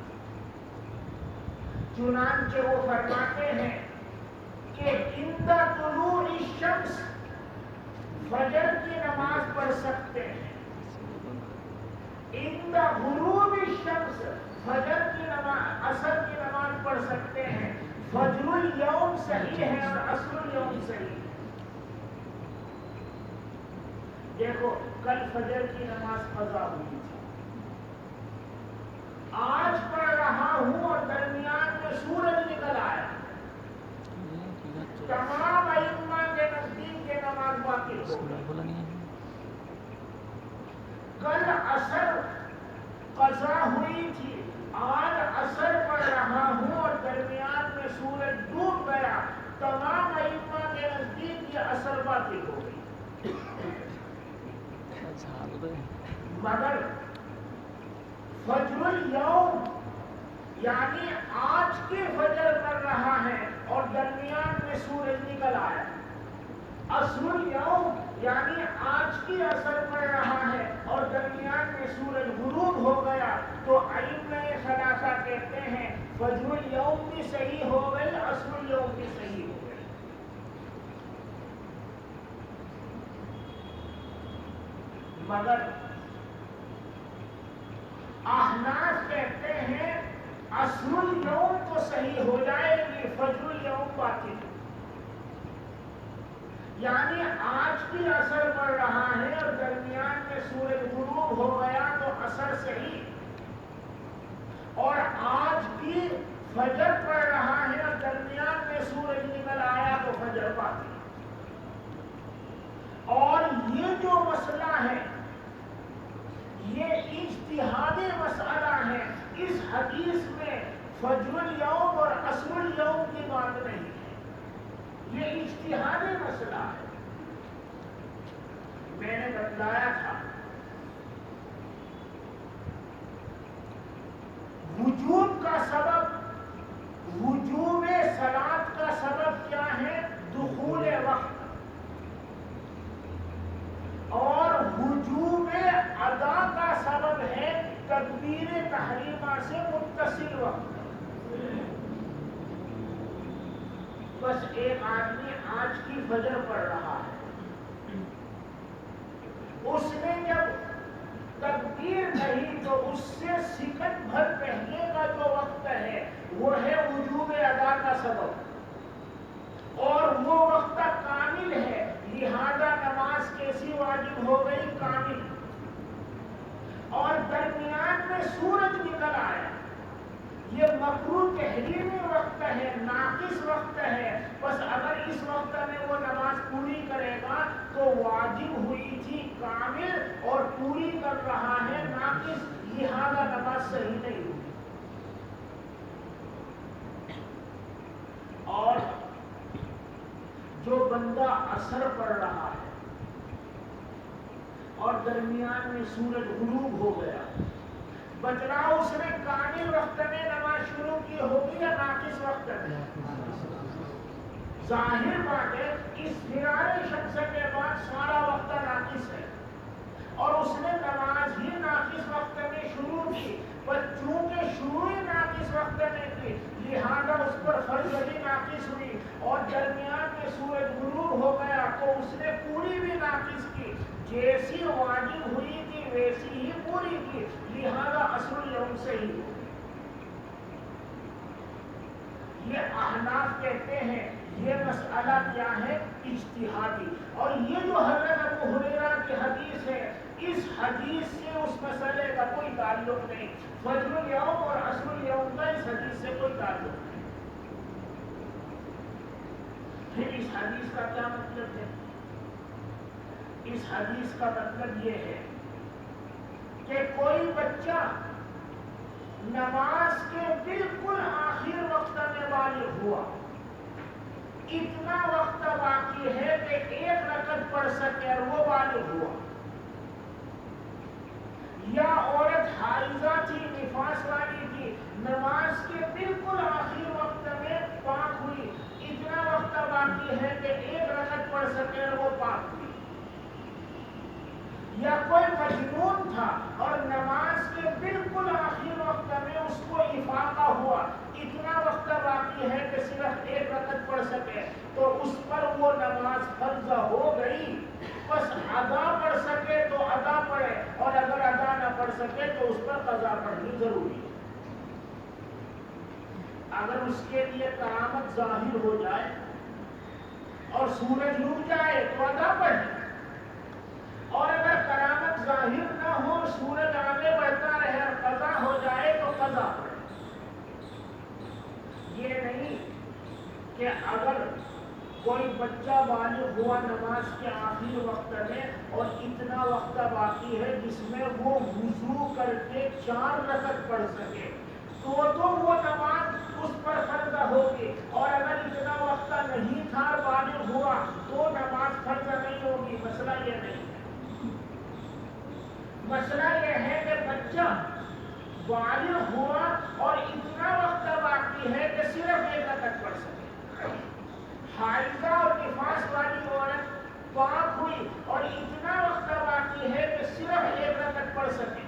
S1: چنانچہ وہ فرماتے ہیں کہ عند طلوع الشمس فجر کی نماز پڑھ سکتے ہیں, عند غروب الشمس فجر کی نماز عصر کی نماز پڑھ سکتے ہیں. فجر الیوم صحیح ہے اور عصر الیوم صحیح ہے. دیکھو کل فجر کی نماز قضا ہوئی تھی, آج پڑھ رہا ہوں اور درمیان میں سورج نکل آیا, تمام ائمہ کے نزدیک کے نماز باطل ہو گئی. کل عصر قضا ہوئی تھی, آج عصر پڑھ رہا ہوں اور درمیان میں سورج ڈوب گیا, تمام ائمہ کے نزدیک یہ عصر باطل ہو گئی. مگر فجر الیوم یعنی آج کی فجر پڑھ رہا ہے اور درمیان میں سورج نکل آیا, عصر الیوم یعنی آج کی عصر پڑھ رہا ہے اور درمیان میں سورج غروب ہو گیا, تو ائمہ ثلاثہ کہتے ہیں فجر الیوم بھی صحیح ہو گئی, عصر الیوم بھی صحیح ہو گئی. مگر احناف کہتے ہیں عصر الیوم تو صحیح ہو جائے گی, فجر الیوم باطل. یعنی آج کی عصر پڑھ رہا ہے اور درمیان میں سورج غروب ہو گیا تو عصر صحیح, اور آج کی فجر پڑھ رہا ہے اور درمیان میں سورج نکل آیا تو فجر باطل. اور یہ جو مسئلہ ہے یہ اجتہادی مسئلہ ہے. اس حدیث میں فجر الیوم اور عصر الیوم کی بات نہیں ہے, یہ اجتہادی مسئلہ ہے. میں نے بتلایا تھا وجوب کا سبب, وجوب صلاۃ کا سبب کیا ہے؟ دخول وقت. اور وجوب ادا کا سبب ہے تکبیر تحریمہ سے متصل وقت. بس ایک آدمی آج کی فجر پڑھ رہا ہے, اس نے جب تکبیر نہیں تو اس سے سیکنڈ بھر پہلے کا جو وقت ہے وہ ہے وجوب ادا کا سبب, اور وہ وقت کامل ہے, لہذا نماز کیسی واجب ہو گئی؟ کامل. اور درمیان میں سورج نکل مکروہ تحریمی وقت ہے، ناقص وقت ہے، بس اگر اس وقت میں وہ نماز پوری کرے گا تو واجب ہوئی تھی کامل اور پوری کر رہا ہے ناقص، لہذا نماز صحیح نہیں ہوگی۔ اور جو بندہ اثر پڑ رہا ہے اور درمیان میں سورج غروب ہو گیا، بتلاؤ اس نے کامل وقت میں نماز شروع کی ہوگی یا ناقص وقت میں؟ ظاہر بات ہے اس فرار شخص کے بعد سارا وقت ناقص ہے اور اس نے نماز ہی ناقص وقت میں شروع کی، پر چونکہ شروع ہی ناقص وقت میں کی لہذا اس پر فرض بھی ناقص ہوئی اور درمیان میں سورج غروب ہو گیا تو اس نے پوری بھی ناقص کی، جیسی واجب ہوئی تھی ویسی ہی پوری کی، لہذا عصر الیوم سے ہی ہو۔ یہ احناف کہتے ہیں یہ مسئلہ کیا ہے؟ اجتہادی، اور یہ جو حضرت ابو ہریرہ کی حدیث ہے اس حدیث سے اس مسئلے کا کوئی تعلق نہیں، فجر الیوم اور عصر الیوم کا اس حدیث سے کوئی تعلق نہیں۔ پھر اس حدیث کا کیا مطلب ہے؟ اس حدیث کا مطلب یہ ہے کہ کوئی بچہ نماز کے بالکل آخر وقت میں بالغ ہوا، اتنا وقت باقی ہے کہ ایک رکعت پڑھ سکے اور وہ بالغ ہوا، یا عورت حائضہ تھی، نفاس والی تھی، نماز کے بالکل آخر وقت میں پاک ہوئی، اتنا وقت باقی ہے کہ ایک رکعت پڑھ سکے اور وہ پاک ہوئی، یا کوئی مجنون تھا اور نماز کے بالکل آخر وقت میں اس کو افاقہ ہوا، اتنا وقت باقی ہے کہ صرف ایک رکعت پڑھ سکے، تو اس پر وہ نماز فرض ہو گئی، بس ادا پڑھ سکے تو ادا پڑھے اور اگر ادا نہ پڑھ سکے تو اس پر قضا پڑھنی ضروری ہے۔ اگر اس کے لیے کرامت ظاہر ہو جائے اور سورج ڈوب جائے تو ادا پڑھے، اور اگر کرامت ظاہر نہ ہو، سورج آگے بڑھتا رہے اور قضا ہو جائے تو قضا پڑھے۔ یہ نہیں کہ اگر کوئی بچہ بالغ ہوا نماز کے آخری وقت میں اور اتنا وقت باقی ہے جس میں وہ وضو کر کے 4 رکعت پڑھ سکے تو وہ نماز اس پر فرض ہوگی، اور اگر اتنا وقت نہیں تھا بالغ ہوا تو نماز فرض نہیں ہوگی۔ مسئلہ یہ نہیں ہے، مسئلہ یہ ہے کہ بچہ بالغ ہوا اور اتنا وقت باقی ہے کہ صرف ایک رکعت پڑھ سکے، حائضہ اور نفاس والی عورت پاک ہوئی اور اتنا وقت باقی ہے کہ صرف ایک رکعت پڑھ سکے،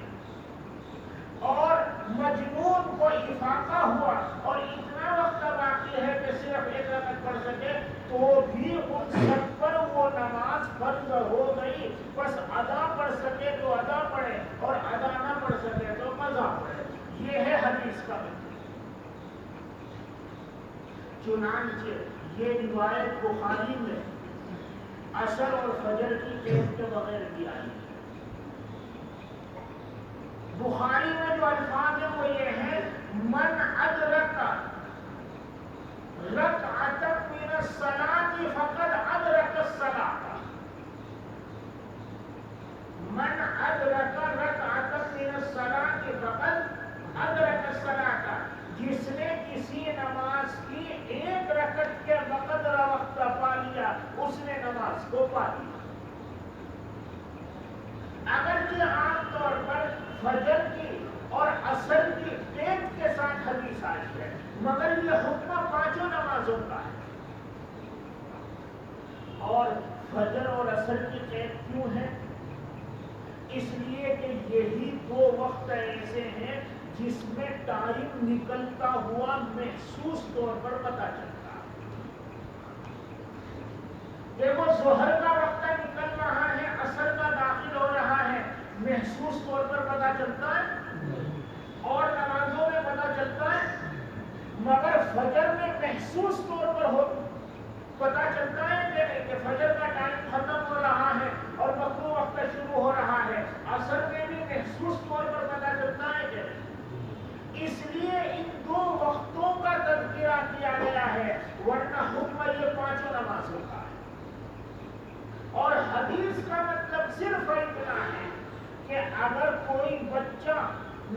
S1: اور مجنون کو افاقہ ہوا اور اتنا وقت باقی ہے کہ صرف ایک رکعت پڑھ سکے، تو بھی ان سب پر وہ نماز فرض ہو گئی، بس ادا پڑھ سکے تو ادا پڑھے اور ادا نہ پڑھ سکے تو قضا پڑھے۔ یہ ہے حدیث کا مطلب۔ چنانچہ یہ روایت بخاری میں عصر اور فجر کی قید کے بغیر بھی آئی ہے۔ بخاری میں جو الفاظ ہیں وہ یہ ہیں: من ادرک رکعۃ من الصلاۃ فقد ادرک الصلاۃ، من ادرک رکعۃ من الصلاۃ فقد ادرک الصلاۃ، جس نے کسی نماز کی ایک رکعت کے بقدر وقت پا لیا اس نے نماز کو پا لیا۔ اگرچہ عام طور پر فجر کی اور عصر کی قید کے ساتھ حدیث آئی ہے، مگر یہ حکم پانچوں نمازوں کا ہے۔ اور فجر اور عصر کی قید کیوں ہے؟ اس لیے کہ یہی 2 وقت ایسے ہیں جس میں ٹائم نکلتا ہوا محسوس طور پر پتہ چلتا ہے۔ دیکھو ظہر کا وقت نکل رہا ہے، عصر کا داخل ہو رہا ہے، محسوس طور پر پتہ چلتا ہے اور نمازوں میں پتہ چلتا ہے، مگر فجر میں محسوس طور پر پتہ چلتا ہے کہ فجر کا ٹائم ختم ہو رہا ہے اور مکروہ وقت شروع ہو رہا ہے۔ عصر میں بھی محسوس طور پر پتہ چلتا ہے کہ اس لیے ان 2 وقتوں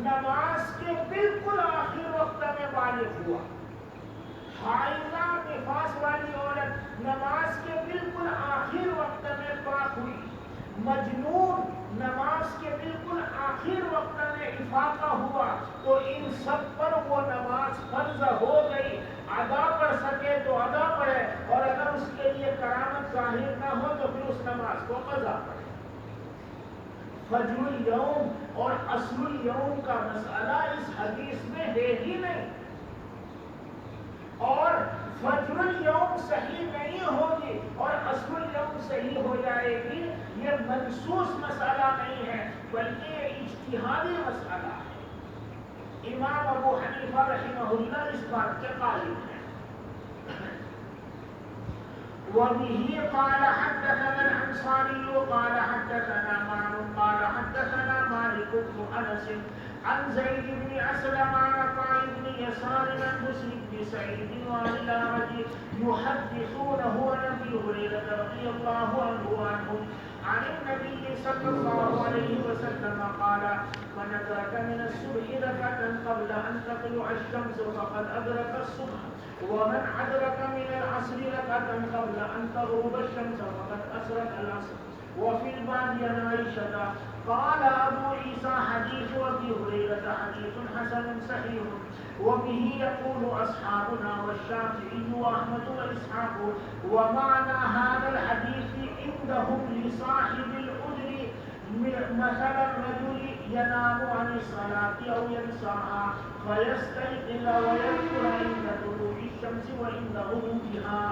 S1: نماز کے بالکل آخر وقت میں بالغ ہوا، حائضہ نفاس والی عورت نماز کے بالکل آخر وقت میں پاک ہوئی، مجنون نماز کے بالکل آخر وقت میں افاقہ ہوا، تو ان سب پر وہ نماز فرض ہو گئی۔ ادا پڑھ سکے تو ادا پڑھے، اور اگر اس کے لیے کرامت ظاہر نہ ہو تو پھر اس نماز کو قضا پڑھے۔ فجر الیوم اور اصل الیوم کا مسئلہ اس حدیث میں ہے ہی نہیں، اور فجر الیوم صحیح نہیں ہوگی اور اصل الیوم صحیح ہو جائے گی، یہ منصوص مسئلہ نہیں ہے بلکہ یہ اجتہادی مسئلہ ہے۔ امام ابو حنیفہ رحمہ اللہ اس بات کے قائل ہیں۔ وبه قال حدثنا الأنصاري قال حدثنا معن قال حدثنا مالك بن أنس عن زيد بن أسلم عن عطاء بن يسار عن مسلم بن سعيد وعن الأعرج يحدثونه عن أبي هريرة رضي الله عنه عن النبي صلى الله عليه وسلم قال: من أدرك من الصبح ركعة قبل أن تطلع الشمس فقد أدرك الصبح، ومن أدرك من العصر ركعة قبل أن تغرب الشمس فقد أدرك العصر۔ وفي الباب عن عائشة قال أبو عيسى حديث أبي هريرة حديث حسن صحيح، وبه يقول أصحابنا والشافعي وأحمد وإسحاق، ومعنى هذا الحديث عندهم لصاحب الأجر مثل الرجل ينام عن الصلاة أو ينساها فيستيقظ ويذكر عند طلوع الشمس وعند غروبها۔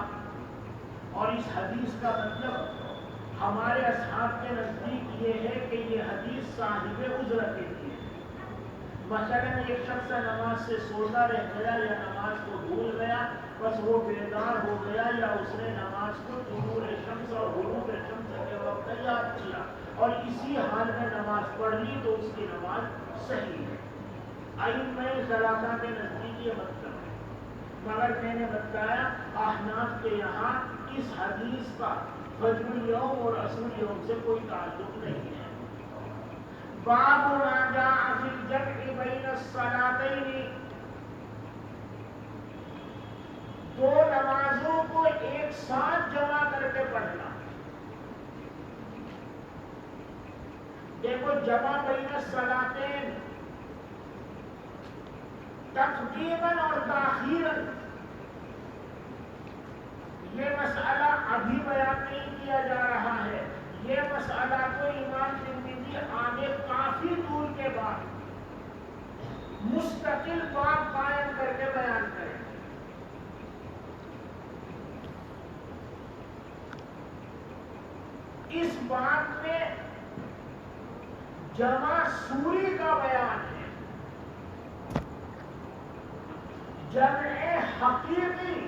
S1: اور اس حدیث کا مطلب ہمارے اصحاب کے نزدیک یہ ہے کہ یہ حدیث صاحب عذر کے لیے، مثلا ایک شخص نماز سے سوتا رہ گیا یا نماز کو بھول گیا، بس وہ بیدار ہو گیا، یا اس نے نماز کو طلوع شمس اور غروب شمس کے وقت یاد کیا اور اسی حال میں نماز پڑھ لی تو اس کی نماز صحیح ہے۔ ائمہ ثلاثہ کے نزدیک یہ مطلب ہے، مگر میں نے بتایا احناف کے یہاں اس حدیث کا فجر الیوم اور عصر الیوم سے کوئی تعلق نہیں ہے۔ باب ما جاء فی الجمع بین الصلاتین، دو نمازوں کو ایک ساتھ جمع کر کے پڑھنا۔ دیکھو جمع بین الصلاتین تقدیماً اور تاخیراً، یہ مسئلہ ابھی بیان نہیں کیا جا رہا ہے، یہ مسئلہ کو امام ترمذی آگے کافی دور کے بعد مستقل باب قائم کر کے بیان کریں۔ اس بات میں جمع سوری کا بیان ہے، جمع حقیقی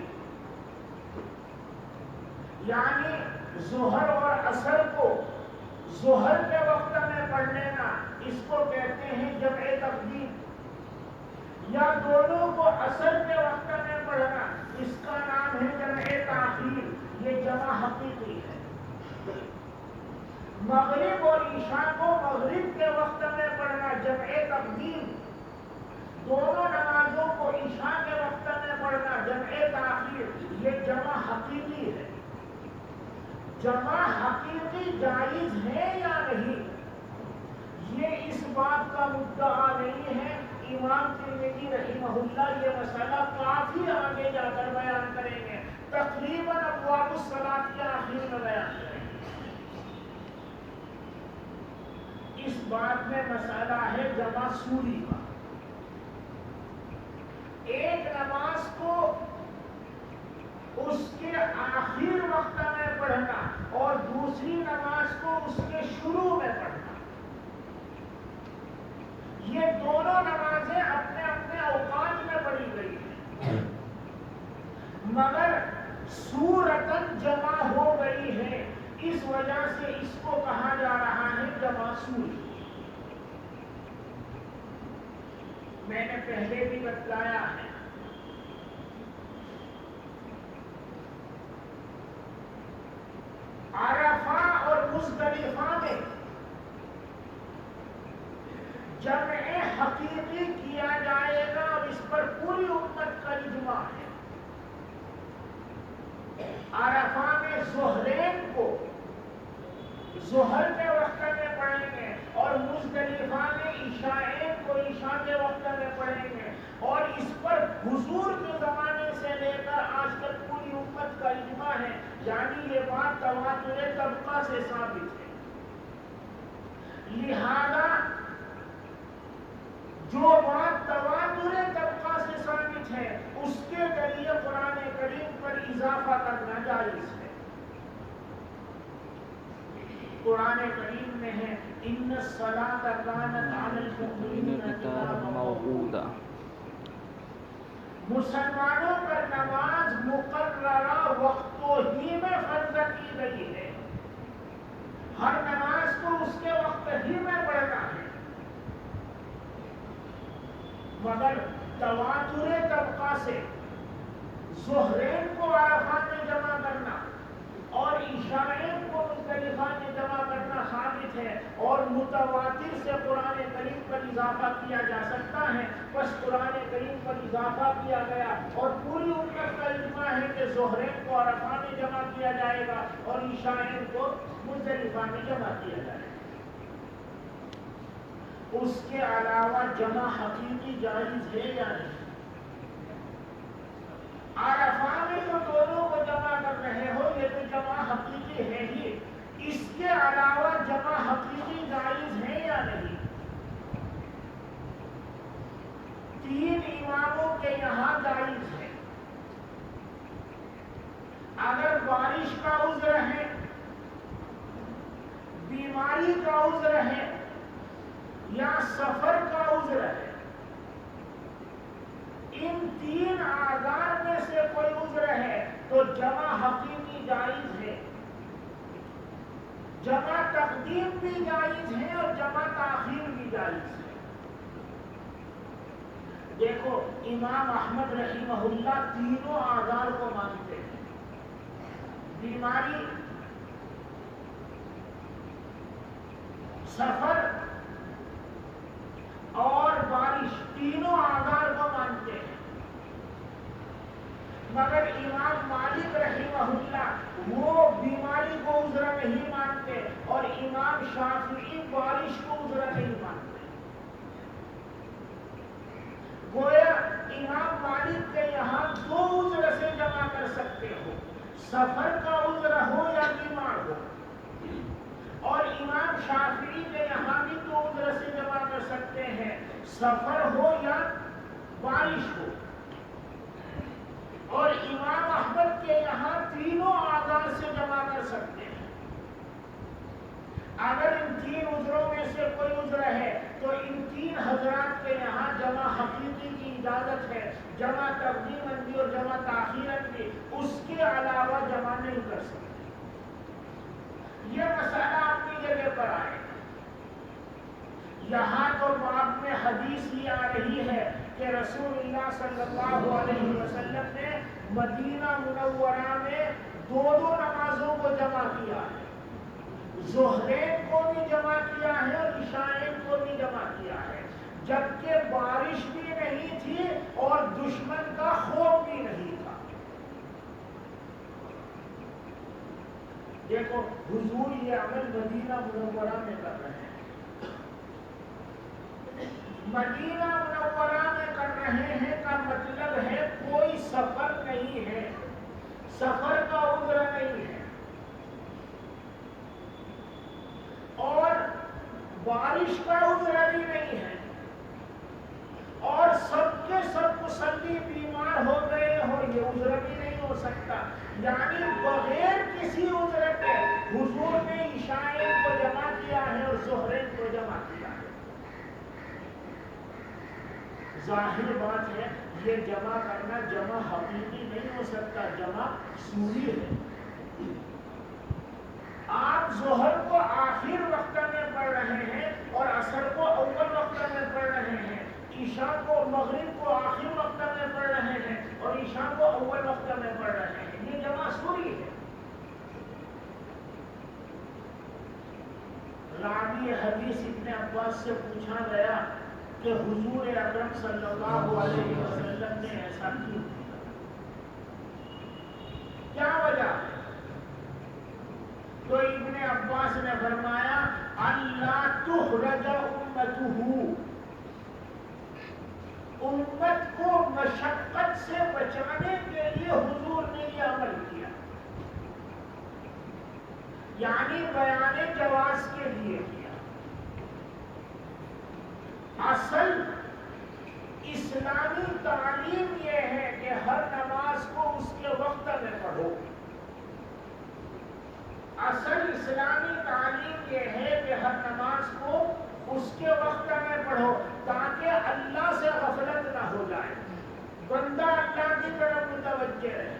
S1: یعنی ظہر اور عصر کو ظہر کے وقت میں پڑھ لینا، اس کو کہتے ہیں جمع تقدیم، یا دونوں کو عصر کے وقت میں پڑھنا، اس کا نام ہے جمع تاخیر، یہ جمع حقیقی ہے۔ مغرب اور عشاء کو مغرب کے وقت میں پڑھنا جمع تقدیم، دونوں نمازوں کو عشاء کے وقت میں پڑھنا جمع تاخیر، یہ جمع حقیقی ہے۔ جمع حقیقی جائز ہے یا نہیں، یہ اس بات کا مدعا نہیں ہے۔ امام ترمذی رحمہ اللہ یہ مسئلہ کافی آگے جا کر بیان کریں گے، تقریباً ابواب الصلاۃ کے آخر میں بیان کریں گے۔ اس بات میں مسئلہ ہے جمع سوری کا، ایک نماز کو اس کے آخر وقت میں پڑھنا اور دوسری نماز کو اس کے شروع میں پڑھنا، یہ دونوں نمازیں اپنے اپنے اوقات میں پڑھی گئی ہیں، مگر صورتاً جمع ہو گئی ہے، اس وجہ سے اس کو کہا جا رہا ہے جمع سوری۔ میں نے پہلے بھی بتلایا ہے، عرفہ اور مزدلفہ میں جمع حقیقی کیا جائے گا اور اس پر پوری امت کا اجماع ہے۔ عرفہ میں ظہرین کو ظہر کے وقت میں پڑھیں گے اور مزدلفہ میں عشاءین کو عشاء کے وقت میں پڑھیں گے، اور اس پر حضور کے زمانے سے لے کر آج تک پوری امت کا اجماع ہے، یعنی یہ بات تواتر طبقہ سے ثابت ہے۔ لہذا جو بات تواتر طبقہ سے ثابت ہے اس کے ذریعے قرآن کریم پر اضافہ کرنا جائز ہے۔ قرآن کریم میں ہے ان الصلاۃ کانت علی المؤمنین کتابا موقوتا، مسلمانوں پر نماز مقررہ وقتوں ہی میں فرض کی گئی ہے، ہر نماز کو اس کے وقت ہی میں پڑھنا ہے، مگر تواتر طبقہ سے ظہرین کو عرفات میں جمع کرنا اور عشاءین کو مزدلفہ میں جمع کرنا ثابت ہے، اور متواتر سے قرآن کریم پر اضافہ کیا جا سکتا ہے، بس قرآن کریم پر اضافہ کیا گیا اور پوری امت کا اجماع ہے کہ ظہرین کو عرفہ میں جمع کیا جائے گا اور عشاءین کو مزدلفہ میں جمع کیا جائے گا۔ اس کے علاوہ جمع حقیقی جائز ہے یا نہیں؟ عرفہ میں جو دونوں کو جمع کر رہے ہو یہ تو جمع حقیقی ہے ہی، اس کے علاوہ جمع حقیقی جائز ہے یا نہیں؟ 3 اماموں کے یہاں جائز ہے۔ اگر بارش کا عذر ہے، بیماری کا عذر ہے یا سفر کا عذر ہے، ان 3 آزار میں سے کوئی عذر ہے تو جمع حقیقی جائز ہے، جمع تقدیم بھی جائز ہے اور جمع تاخیر بھی جائز ہے۔ دیکھو امام احمد رحمہ اللہ تینوں آزار کو مانتے ہیں، بیماری، سفر اور بارش، تینوں آزار کو مانتے ہیں، مگر امام مالک رحمہ اللہ وہ بیماری کو عذر نہیں مانتے اور امام شافعی بارش کو عذر نہیں مانتے۔ گویا امام مالک کے یہاں 2 عذر سے جمع کر سکتے ہو، سفر کا عذر ہو یا بیمار ہو، اور امام شافعی کے یہاں بھی 2 عذر سے جمع کر سکتے ہیں، سفر ہو یا بارش ہو، اور امام احمد کے یہاں تینوں آزار سے جمع کر سکتے ہیں۔ اگر ان 3 عذروں میں سے کوئی عذر ہے تو ان 3 حضرات کے یہاں جمع حقیقی کی اجازت ہے، جمع تقدیماً بھی اور جمع تاخیراً بھی، اس کے علاوہ جمع نہیں کر سکتے۔ یہ مسئلہ اپنی جگہ پر آئے، یہاں تو باب میں حدیث یہ آ رہی ہے کہ رسول اللہ صلی اللہ علیہ وسلم نے مدینہ منورہ میں 2 نمازوں کو جمع کیا ہے، ظہرین کو بھی جمع کیا ہے اور عشاءین کو بھی جمع کیا ہے، جبکہ بارش بھی نہیں تھی اور دشمن کا خوف بھی نہیں تھا۔ دیکھو حضور یہ عمل مدینہ منورہ میں کر رہے ہیں، مدینہ منورہ میں کر رہے ہیں کا مطلب ہے کوئی سفر نہیں ہے، سفر کا عذر نہیں ہے، اور بارش کا عذر بھی نہیں ہے، اور سب کے سب مصلی بیمار ہو گئے ہو یہ عذر بھی نہیں ہو سکتا، یعنی بغیر کسی عذر کے حضور نے عشاءین کو جمع کیا ہے اور ظہرین کو جمع کیا ہے۔ ظاہر بات ہے یہ جمع کرنا جمع حقیقی نہیں ہو سکتا، جمع سوری ہے۔ آپ ظہر کو آخر وقت میں پڑھ رہے ہیں اور عصر کو اول وقت میں پڑھ رہے ہیں، عشاء کو مغرب کو آخر وقت میں پڑھ رہے ہیں اور عشاء کو اول وقت میں پڑھ رہے ہیں، یہ جمع سوری ہے۔ راوی حدیث ابن عباس سے پوچھا گیا کہ حضور اکرم صلی اللہ علیہ وسلم نے ایسا کیوں کیا؟ کیا وجہ ہے؟ تو ابن عباس نے فرمایا اللہ تخرج امتہ، امت کو مشقت سے بچانے کے لیے حضور نے یہ عمل کیا، یعنی بیان جواز کے لیے کیا۔ اصل اسلامی تعلیم یہ ہے کہ ہر نماز کو اس کے وقت میں پڑھو۔ اصل اسلامی تعلیم یہ ہے کہ ہر نماز کو اس کے وقت میں پڑھو تاکہ اللہ سے غفلت نہ ہو جائے، بندہ اللہ کی طرف متوجہ رہے۔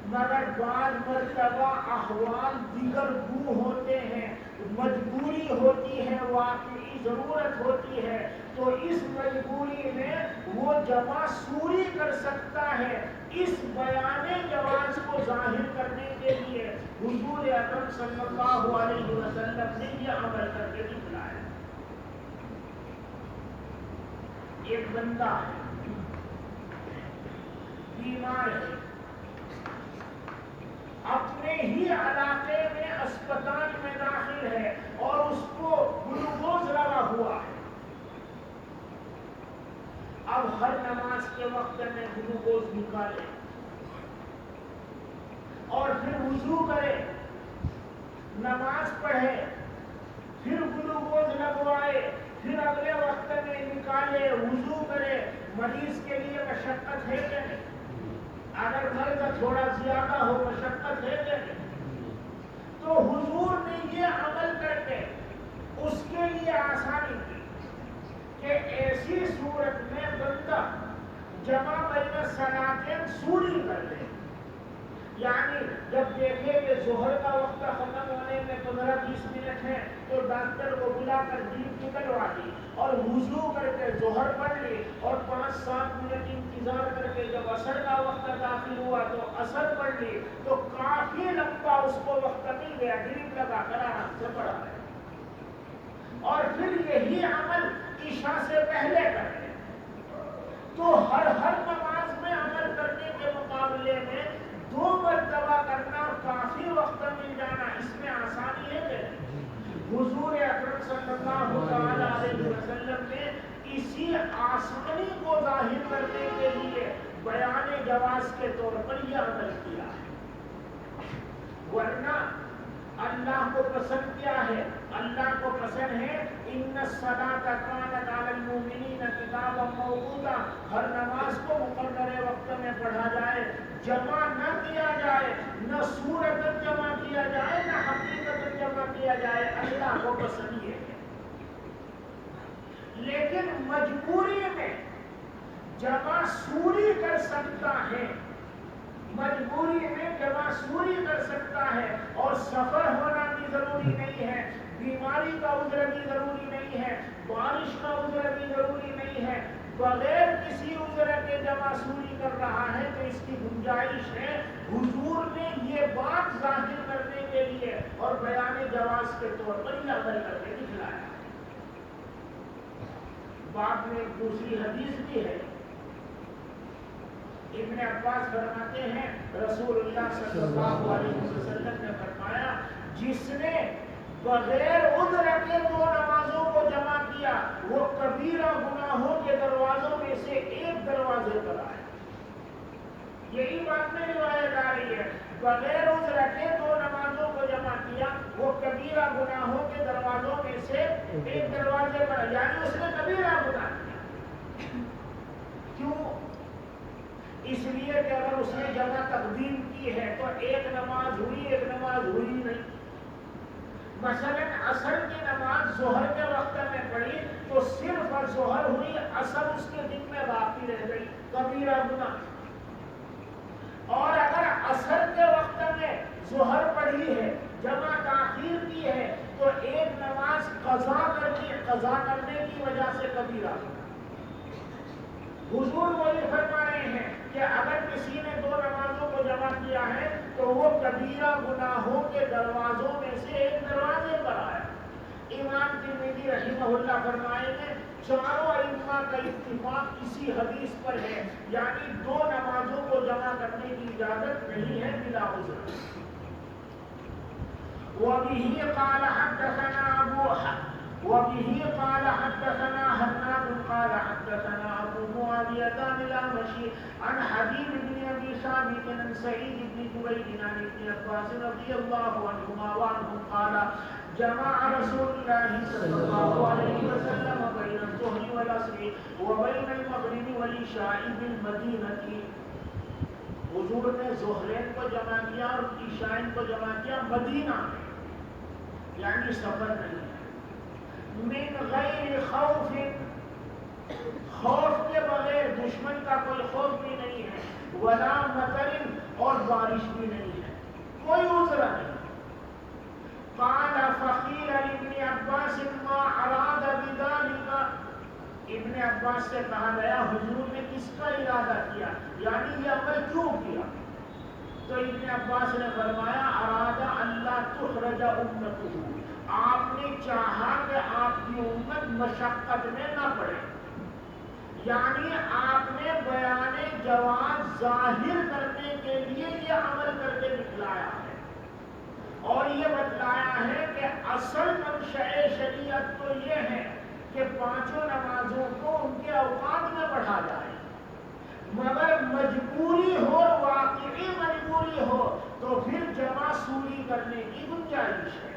S1: مگر بعض مرتبہ احوال دیگر گو ہوتے ہیں، مجبوری ہوتی ہے، واقعی ضرورت ہوتی ہے، تو اس مجبوری میں وہ جمع سوری کر سکتا ہے۔ اس بیان جواز کو ظاہر کرنے کے لیے حضور اکرم صلی اللہ علیہ وسلم نے یہ عمل کر کے دکھلایا۔ ایک بندہ ہے، بیمار ہے، اپنے ہی علاقے میں اسپتال میں داخل ہے اور اس کو گلوکوز لگا ہوا ہے۔ اب ہر نماز کے وقت میں گلوکوز نکالے اور پھر وضو کرے، نماز پڑھے، پھر گلوکوز لگوائے، پھر اگلے وقت میں نکالے، وضو کرے۔ مریض کے لیے مشقت ہے کہ نہیں؟ اگر مرض تھوڑا زیادہ ہو مشقت ہے کہ نہیں؟ تو حضور نے یہ عمل کر کے اس کے لیے آسانی کی کہ ایسی صورت میں بندہ جمع بین الصلاتین سوری کر لے، یعنی جب دیکھے کہ ظہر کا وقت ختم ہونے میں 15-20 منٹ ہے تو ڈاکٹر کو بلا کر جیپ نکلوا دی اور وضو کر کے ظہر پڑھ لی اور 5-7 منٹ انتظار کر کے جب عصر کا وقت داخل ہوا تو عصر پڑھ لی، تو کافی لمبا اس کو وقت مل گیا، ڈریپ لگا کر آرام سے پڑھا ہے۔ اور پھر یہی عمل عشاء سے پہلے کرے تو ہر نماز میں عمل کرنے کے مقابلے میں 2 مرتبہ کرنا، کافی وقت مل جانا، اس میں آسانی ہے کہ حضور اکرم صلی اللہ علیہ وسلم نے اسی آسانی کو ظاہر کرنے کے لیے بیان جواز کے طور پر یہ عمل کیا ہے۔ ورنہ اللہ کو پسند کیا ہے؟ اللہ کو پسند ہے ان الصلاۃ کانت علی المؤمنین کتابا موقوتا، ہر نماز کو مقررہ وقت میں پڑھا جائے، جمع نہ کیا جائے، نہ صورت جمع کیا جائے نہ حقیقت جمع کیا جائے، اللہ کو پسند یہ ہے۔ لیکن مجبوری میں جمع سوری کر سکتا ہے، مجبوری میں جمع سوری کر سکتا ہے، اور سفر ہونا بھی ضروری نہیں ہے، بیماری کا عذر بھی ضروری نہیں ہے، بارش کا عذر بھی ضروری نہیں ہے، بغیر کسی عذر کے جمع سوری کر رہا ہے تو اس کی گنجائش ہے۔ حضور نے یہ بات ظاہر کرنے کے لیے اور بیان جواز کے طور پر یہ عمل کر کے دکھلایا۔ بعد میں ایک دوسری حدیث بھی ہے، ابن عباس فرماتے ہیں رسول اللہ صلی اللہ علیہ وسلم نے فرمایا جس نے بغیر عذر کے 2 نمازوں کو جمع کیا وہ کبیرہ گناہوں کے دروازوں میں سے ایک دروازے پر آیا۔ یہی بات میں روایت آ رہی ہے، بغیر عذر کے 2 نمازوں کو جمع کیا وہ کبیرہ گناہوں کے دروازوں میں سے ایک دروازے پر، یعنی اس نے کبیرہ گناہ کیا۔ کیوں؟ اس لیے کہ اگر اس نے جمع تقدیم کی ہے تو ایک نماز ہوئی، ایک نماز ہوئی نہیں۔ مثلا عصر کی نماز ظہر کے وقت میں پڑھی تو صرف ظہر ہوئی، عصر اس کے دن میں باقی رہ گئی، کبیرہ گناہ۔ اور اگر عصر کے وقت میں ظہر پڑھی ہے، جمع تاخیر کی ہے، تو ایک نماز قضا کرنے کی وجہ سے کبیرہ گناہ۔ حضور وہ یہ فرما رہے ہیں کہ اگر کسی نے 2 نمازوں کو جمع کیا ہے تو وہ کبیرہ گناہوں کے دروازوں میں سے ایک دروازے پر آیا۔ امام ترمذی رحمہ اللہ فرمائیں گے چاروں ائمہ کا اتفاق اسی حدیث پر ہے، یعنی دو نمازوں کو جمع کرنے کی اجازت نہیں ہے بلا عذر۔ وبه قال حدثنا هناد قال حدثنا ابو معاوية عن الأعمش عن حبيب بن ابي ثابت عن سعيد بن جبير عن ابن عباس رضي الله عنهما وعنهم قال جمع رسول الله صلى الله عليه وسلم بين الظهر والعصر وبين المغرب والعشاء بالمدينة۔ حضور نے ظہرین کو جمع کیا اور عشاءین کو جمع کیا مدینہ میں، یعنی سفر نہیں ہے، من غیر خوف، خوف کے بغیر، دشمن کا کوئی خوف بھی نہیں ہے، ولا مطر، اور بارش بھی نہیں ہے، کوئی عذر نہیں۔ قال فقیل لابن عباس ما اراد بذلك، ابن عباس سے کہا گیا حضور نے کس کا ارادہ کیا، یعنی یہ عمل کیوں کیا؟ تو ابن عباس نے فرمایا ارادہ اللہ تخرج امتہ، آپ نے چاہا کہ آپ کی امت مشقت میں نہ پڑے، یعنی آپ نے بیان جواز ظاہر کرنے کے لیے یہ عمل کر کے دکھلایا ہے، اور یہ بتلایا ہے کہ اصل منشأ شریعت تو یہ ہے کہ پانچوں نمازوں کو ان کے اوقات میں پڑھا جائے، مگر مجبوری ہو، واقعی مجبوری ہو تو پھر جمع سوری کرنے کی گنجائش ہے۔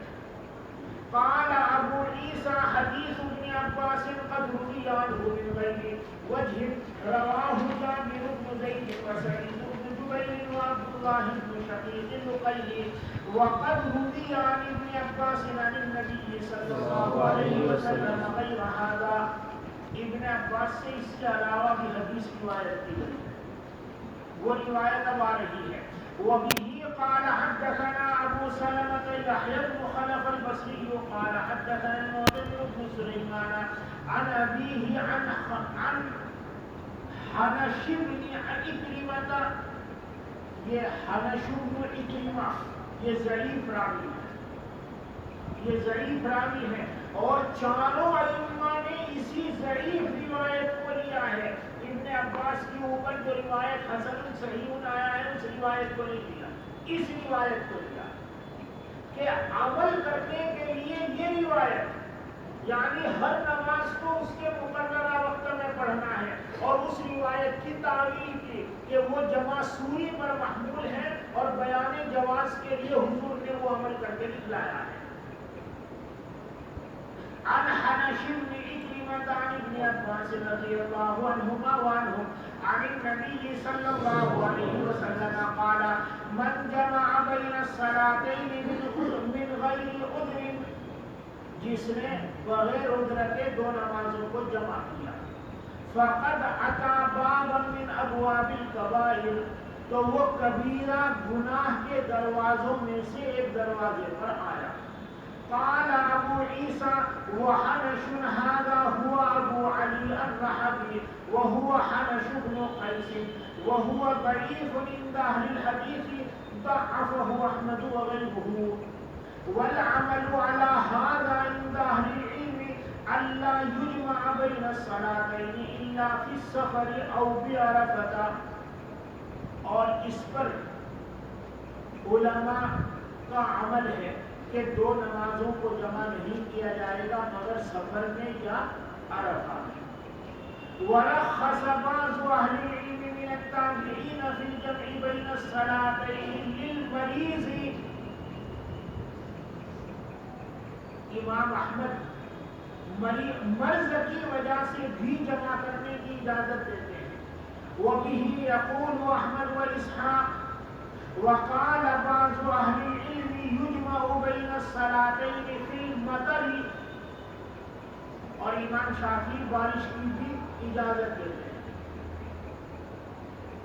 S1: قال ابو عیسیٰ حدیث ابن عباس قد روی عنہ من غیر وجہ رواہ جابر بن زید وسعید بن جبیر وعبد اللہ بن شقیق النقیلی وقد روی عن ابن عباس عن النبی صلی اللہ علیہ وسلم غیر هذا، ابن عباس سے اس کے علاوہ بھی حدیث روایت کی گئی ہے، وہ روایت اب آ رہی ہے۔ وبه قال حدثنا ابو سلمة يحيى بن خلف البصري قال حدثنا المعتمر بن سليمان عن ابيه عن حنش بن عكرمة، یہ حنش بن عكرمة یہ ضعیف راوی ہے، یہ ضعیف راوی ہے، اور چاروں ائمہ نے اسی ضعیف روایت کو لیا ہے، ابن عباس کی اوپر جو روایت حسن صحیح آیا ہے اس روایت کو نہیں لیا، اس روایت کو لیا کہ عمل کرنے کے لیے یہ روایت، یعنی ہر نماز کو اس کے مقررہ وقت میں پڑھنا ہے، اور اس روایت کی تعویل کی کہ وہ جمع سوری پر محمول ہے اور بیان جواز کے لیے حضور نے وہ عمل کر کے دکھلایا ہے۔ عن حنش بن عكرمة عن ابن عباس رضي الله عنهما وعنهم عن النبي صلى الله عليه وسلم قال من جمع بين الصلاتين من غير عذر، جس نے بغیر عذر کے دو نمازوں کو جمع کیا، فقد اتى بابا من ابواب الكبائر، تو وہ کبیرہ گناہ کے دروازوں میں سے ایک دروازے پر آیا۔ قال ابو عيسى وحنش هذا هو ابو علي الرحبي وهو حنش بن قيس وهو ضعيف عند اهل الحديث ضعفه احمد وغيره، والعمل على هذا عند اهل العلم الا يجمع بين الصلاتين الا في السفر او بعرفة، اور اس پر علماء کا عمل ہے کہ دو نمازوں کو جمع نہیں کیا جائے گا مگر سفر میں یا عرفہ میں۔ ورخص بعض اہل العلم من التابعین فی الجمع بین الصلاتین للمریض، امام احمد مرض کی وجہ سے بھی جمع کرنے کی اجازت دیتے ہیں۔ وبه يقول احمد واسحاق وقال بعض اهل العلم يجمع بين الصلاتين في المطر، اور امام شافعی بارش کی بھی اجازت دیتے ہیں،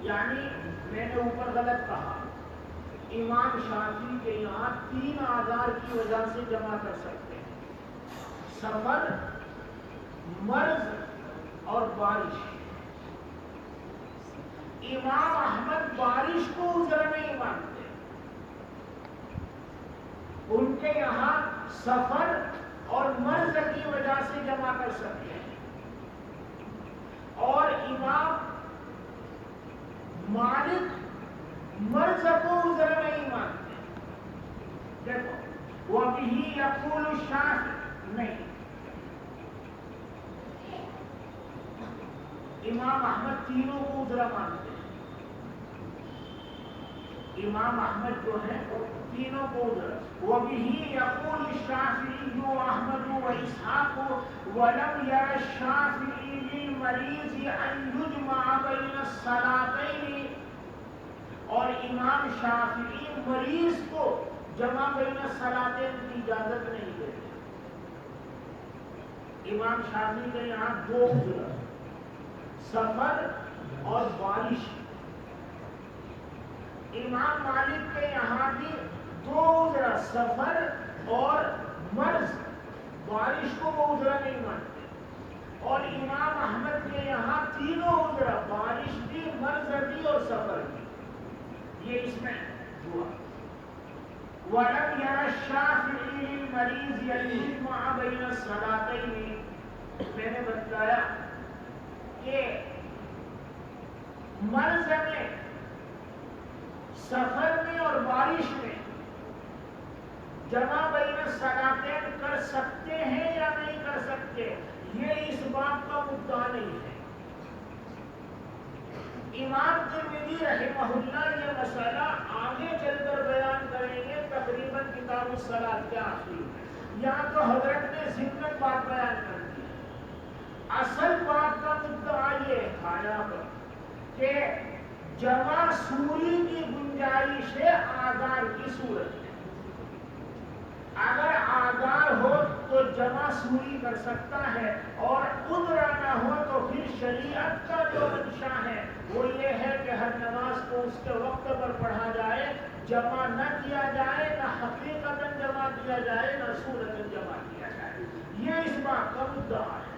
S1: یعنی میں نے اوپر غلط کہا، امام شافعی کے یہاں تین آزار کی وجہ سے جمع کر سکتے ہیں، سفر، مرض اور بارش۔ امام احمد بارش کو عذر نہیں مانتے، ان کے یہاں سفر اور مرض کی وجہ سے جمع کر سکتے ہیں. اور امام مالک مرض کو عذر نہیں مانتے. دیکھو وَبِهِ يَقُولُ الشَّافِعِيُّ نہیں. امام احمد تینوں کو عذر مانتے ہیں. امام احمد جو ہے تینوں کو عذر. وَبِهِ يَقُولُ الشَّافِعِيُّ وَأَحْمَدُ وَإِسْحَاقُ وَلَمْ يَرَ الشَّافِعِيُّ لِلْمَرِيضِ أَنْ يُجْمَعَ بَيْنَ الصَّلَاتَيْنِ. اور امام شافعی مریض کو جمع بین الصلاتین کی اجازت نہیں دیتے. امام شافعی کے یہاں دو عذر سفر اور بارش. امام مالک کے یہاں بھی دو عذر سفر اور مرض. بارش کو وہ عذر نہیں مانتے. اور امام احمد کے یہاں تینوں عذر بارش بھی مرض بھی اور سفر بھی. یہ اس میں ہوا. وَلَمْ يَرَ الشَّافِعِيُّ لِلْمَرِيضِ أَنْ يُجْمَعَ بَيْنَ الصَّلَاتَيْنِ. میں نے بتایا کہ مرض میں سفر میں اور بارش میں جمع بین الصلاتین کر سکتے ہیں یا نہیں کر سکتے یہ اس بات کا مدعا نہیں ہے. امام ترمذی رحمہ اللہ یہ مسئلہ آگے چل کر بیان کریں گے تقریباً کتاب الصلاۃ کے آخر میں. یہاں تو حضرت نے ضمن بات بیان کر دی. اصل بات کا مدعا یہ تھا یہاں پر کہ جمع سوری کی گنجائش ہے آزار کی صورت میں. اگر آزار ہو تو جمع سوری کر سکتا ہے اور عذر نہ ہو تو پھر شریعت کا جو منشا ہے وہ یہ ہے کہ ہر نماز کو اس کے وقت پر پڑھا جائے, جمع نہ کیا جائے, نہ حقیقتاً جمع کیا جائے, نہ صورتاً جمع کیا جائے. یہ اس بات کا مدعا ہے.